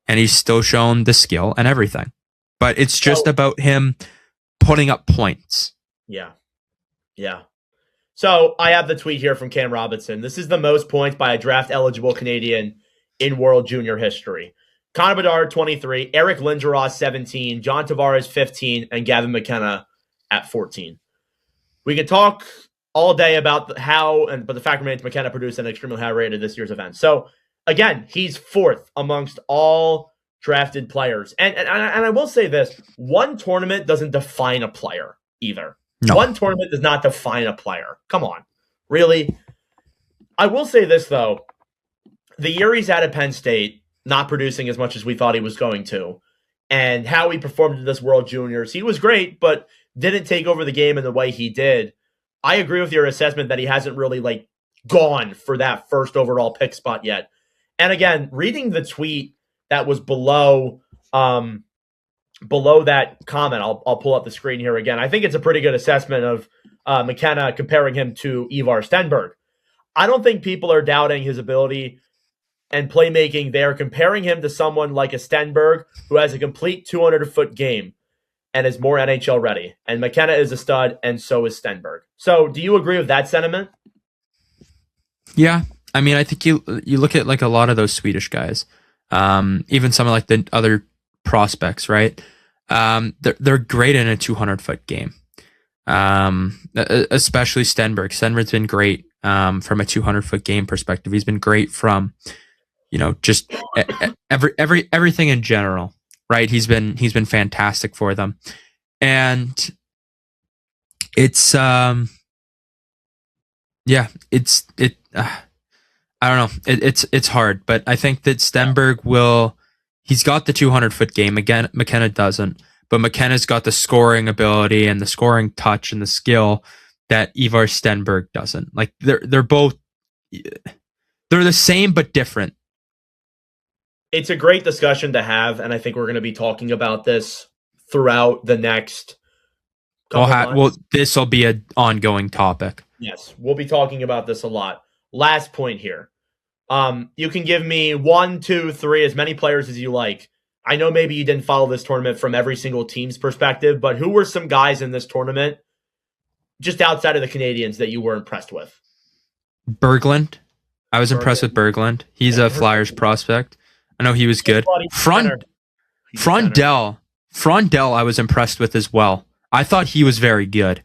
Speaker 6: and he's still shown the skill and everything. But it's just about him putting up points.
Speaker 5: Yeah. Yeah. So I have the tweet here from Cam Robinson. This is the most points by a draft-eligible Canadian in World Junior history. Connor Bedard, 23, Eric Lindros, 17, John Tavares, 15, and Gavin McKenna at 14. We can talk all day about but the fact remains McKenna produced an extremely high rate at this year's event. So, again, he's 4th amongst all drafted players. And I will say this, one tournament doesn't define a player either. No. One tournament does not define a player. Come on. Really? I will say this, though. The year he's at Penn State, not producing as much as we thought he was going to, and how he performed in this World Juniors, he was great, but didn't take over the game in the way he did. I agree with your assessment that he hasn't really gone for that first overall pick spot yet. And again, reading the tweet that was below that comment, I'll pull up the screen here again. I think it's a pretty good assessment of McKenna, comparing him to Ivar Stenberg. I don't think people are doubting his ability and playmaking. They are comparing him to someone like a Stenberg who has a complete 200-foot game and is more NHL ready. And McKenna is a stud, and so is Stenberg. So do you agree with that sentiment?
Speaker 6: Yeah. I mean, I think you look at a lot of those Swedish guys, even some of the other prospects, right? They're great in a 200-foot game, especially Stenberg. Stenberg's been great from a 200-foot game perspective. He's been great from, just everything in general, right? He's been fantastic for them, and it's I don't know. It's hard, but I think that Stenberg he's got the 200-foot game. Again, McKenna doesn't, but McKenna's got the scoring ability and the scoring touch and the skill that Ivar Stenberg doesn't. They're both they're the same but different.
Speaker 5: It's a great discussion to have, and I think we're going to be talking about this throughout the next couple months.
Speaker 6: Well, this will be an ongoing topic.
Speaker 5: Yes, we'll be talking about this a lot. Last point here. You can give me 1, 2, 3, as many players as you like. I know maybe you didn't follow this tournament from every single team's perspective, but who were some guys in this tournament, just outside of the Canadians, that you were impressed with?
Speaker 6: Berglund. I was impressed with Berglund. He's a Flyers prospect. I know he was good. Frondell, I was impressed with as well. I thought he was very good.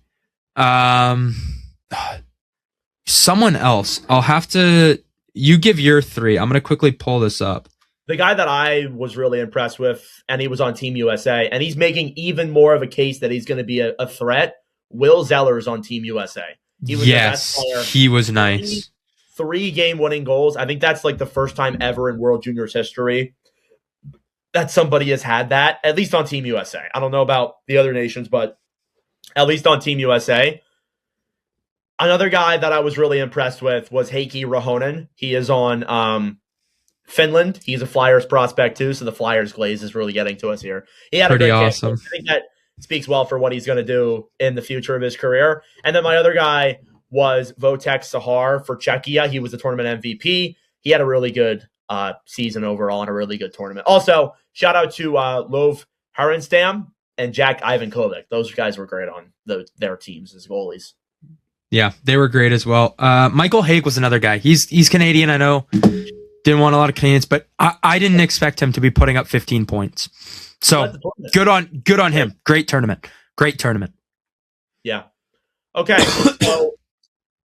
Speaker 6: Someone else. I'll have to... You give your 3. I'm going to quickly pull this up.
Speaker 5: The guy that I was really impressed with, and he was on Team USA, and he's making even more of a case that he's going to be a threat. Will Zeller's on Team USA. He was the best player.
Speaker 6: He was nice.
Speaker 5: 3 game-winning goals. I think that's like the first time ever in World Juniors history that somebody has had that, at least on Team USA. I don't know about the other nations, but at least on Team USA. Another guy that I was really impressed with was Heikki Rahonen. He is on Finland. He's a Flyers prospect too, so the Flyers glaze is really getting to us here. He had
Speaker 6: pretty
Speaker 5: a great
Speaker 6: awesome.
Speaker 5: Game. I think that speaks well for what he's going to do in the future of his career. And then my other guy was Wojtek Sahar for Czechia. He was the tournament MVP. He had a really good season overall and a really good tournament. Also, shout out to Lov Harenstam and Jack Ivankovic. Those guys were great on their teams as goalies.
Speaker 6: Yeah, they were great as well. Michael Haig was another guy. He's Canadian, I know. Didn't want a lot of Canadians, but I didn't expect him to be putting up 15 points. So good on him. Great tournament.
Speaker 5: Yeah. Okay. So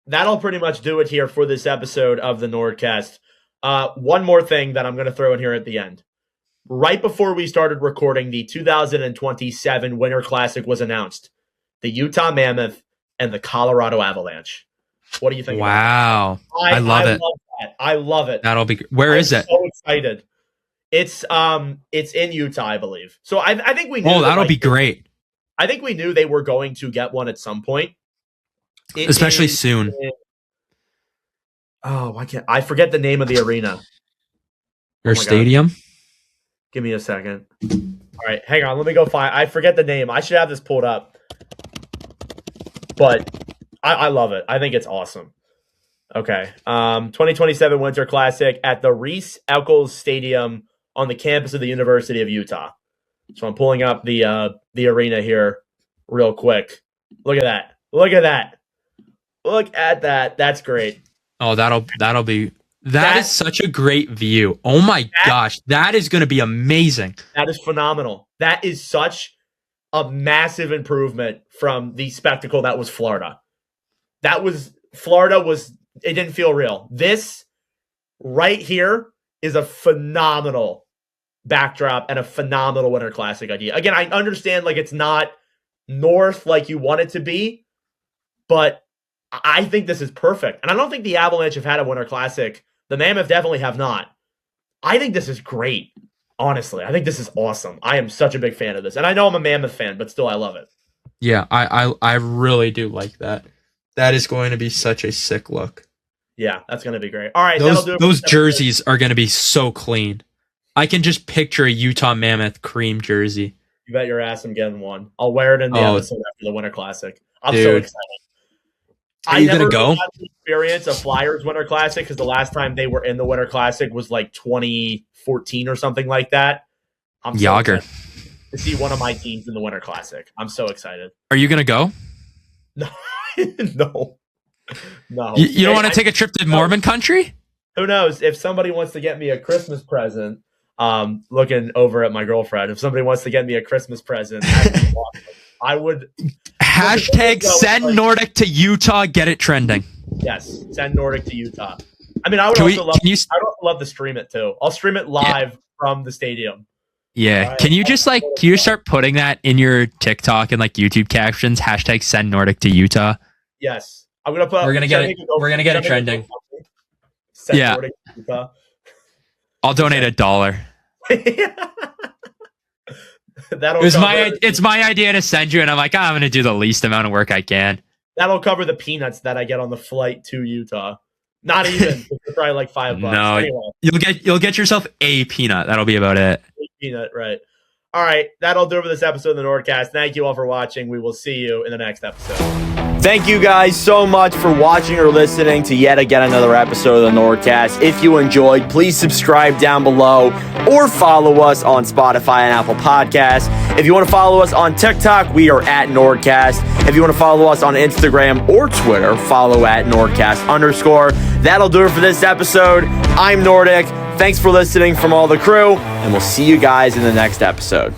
Speaker 5: that'll pretty much do it here for this episode of the NordCast. One more thing that I'm going to throw in here at the end. Right before we started recording, the 2027 Winter Classic was announced. The Utah Mammoth and the Colorado Avalanche. What do you think?
Speaker 6: Wow. I love it.
Speaker 5: I love it.
Speaker 6: That'll be. Where is it?
Speaker 5: So excited. It's in Utah, I believe. So I think we knew.
Speaker 6: Oh, that'll be great.
Speaker 5: I think we knew they were going to get one at some point.
Speaker 6: Especially soon.
Speaker 5: Why can't I forget the name of the arena?
Speaker 6: Or stadium?
Speaker 5: God. Give me a second. All right, hang on. Let me go find. I forget the name. I should have this pulled up. But I love it. I think it's awesome. Okay. 2027 Winter Classic at the Reese Eccles Stadium on the campus of the University of Utah. So I'm pulling up the arena here real quick. Look at that. Look at that. Look at that. That's great.
Speaker 6: Oh, that'll be that is such a great view. Oh my gosh, that is going to be amazing.
Speaker 5: That is phenomenal. That is such a massive improvement from the spectacle that was Florida. It didn't feel real. This right here is a phenomenal backdrop and a phenomenal Winter Classic idea. Again, I understand like it's not north like you want it to be, but I think this is perfect. And I don't think the Avalanche have had a Winter Classic. The Mammoth definitely have not. I think this is great. Honestly, I think this is awesome. I am such a big fan of this. And I know I'm a Mammoth fan, but still I love it.
Speaker 6: Yeah, I really do like that. That is going to be such a sick look.
Speaker 5: Yeah, that's going to be great. All right,
Speaker 6: those jerseys are going to be so clean. I can just picture a Utah Mammoth cream jersey.
Speaker 5: You bet your ass I'm getting one. I'll wear it in the episode after the Winter Classic. I'm so excited.
Speaker 6: Are you gonna go?
Speaker 5: Had the experience of Flyers Winter Classic because the last time they were in the Winter Classic was like 2014 or something like that. I'm so
Speaker 6: Yager
Speaker 5: to see one of my teams in the Winter Classic. I'm so excited.
Speaker 6: Are you gonna go?
Speaker 5: No, no.
Speaker 6: You don't want to take a trip to Mormon country?
Speaker 5: Who knows? If somebody wants to get me a Christmas present, looking over at my girlfriend, if somebody wants to get me a Christmas present, I would.
Speaker 6: Hashtag send Nordic to Utah. Get it trending.
Speaker 5: Yes, send Nordic to Utah. I mean, I would also love to stream it too. I'll stream it live from the stadium.
Speaker 6: Yeah. Right. Can you start putting that in your TikTok and like YouTube captions? Hashtag send Nordic to Utah.
Speaker 5: Yes, I'm gonna put.
Speaker 6: We're gonna get it trending.
Speaker 5: Send Nordic to Utah.
Speaker 6: I'll donate $1. It's my idea to send you, and I'm like, I'm going to do the least amount of work I can.
Speaker 5: That'll cover the peanuts that I get on the flight to Utah. Not even. It's probably like $5.
Speaker 6: No,
Speaker 5: Anyway,
Speaker 6: you'll get yourself a peanut. That'll be about it.
Speaker 5: peanut, right. All right, that'll do it for this episode of the NordCast. Thank you all for watching. We will see you in the next episode.
Speaker 1: Thank you guys so much for watching or listening to yet again another episode of the NordCast. If you enjoyed, please subscribe down below or follow us on Spotify and Apple Podcasts. If you want to follow us on TikTok, we are at NordCast. If you want to follow us on Instagram or Twitter, follow at NordCast_. That'll do it for this episode. I'm Nordic. Thanks for listening from all the crew, and we'll see you guys in the next episode.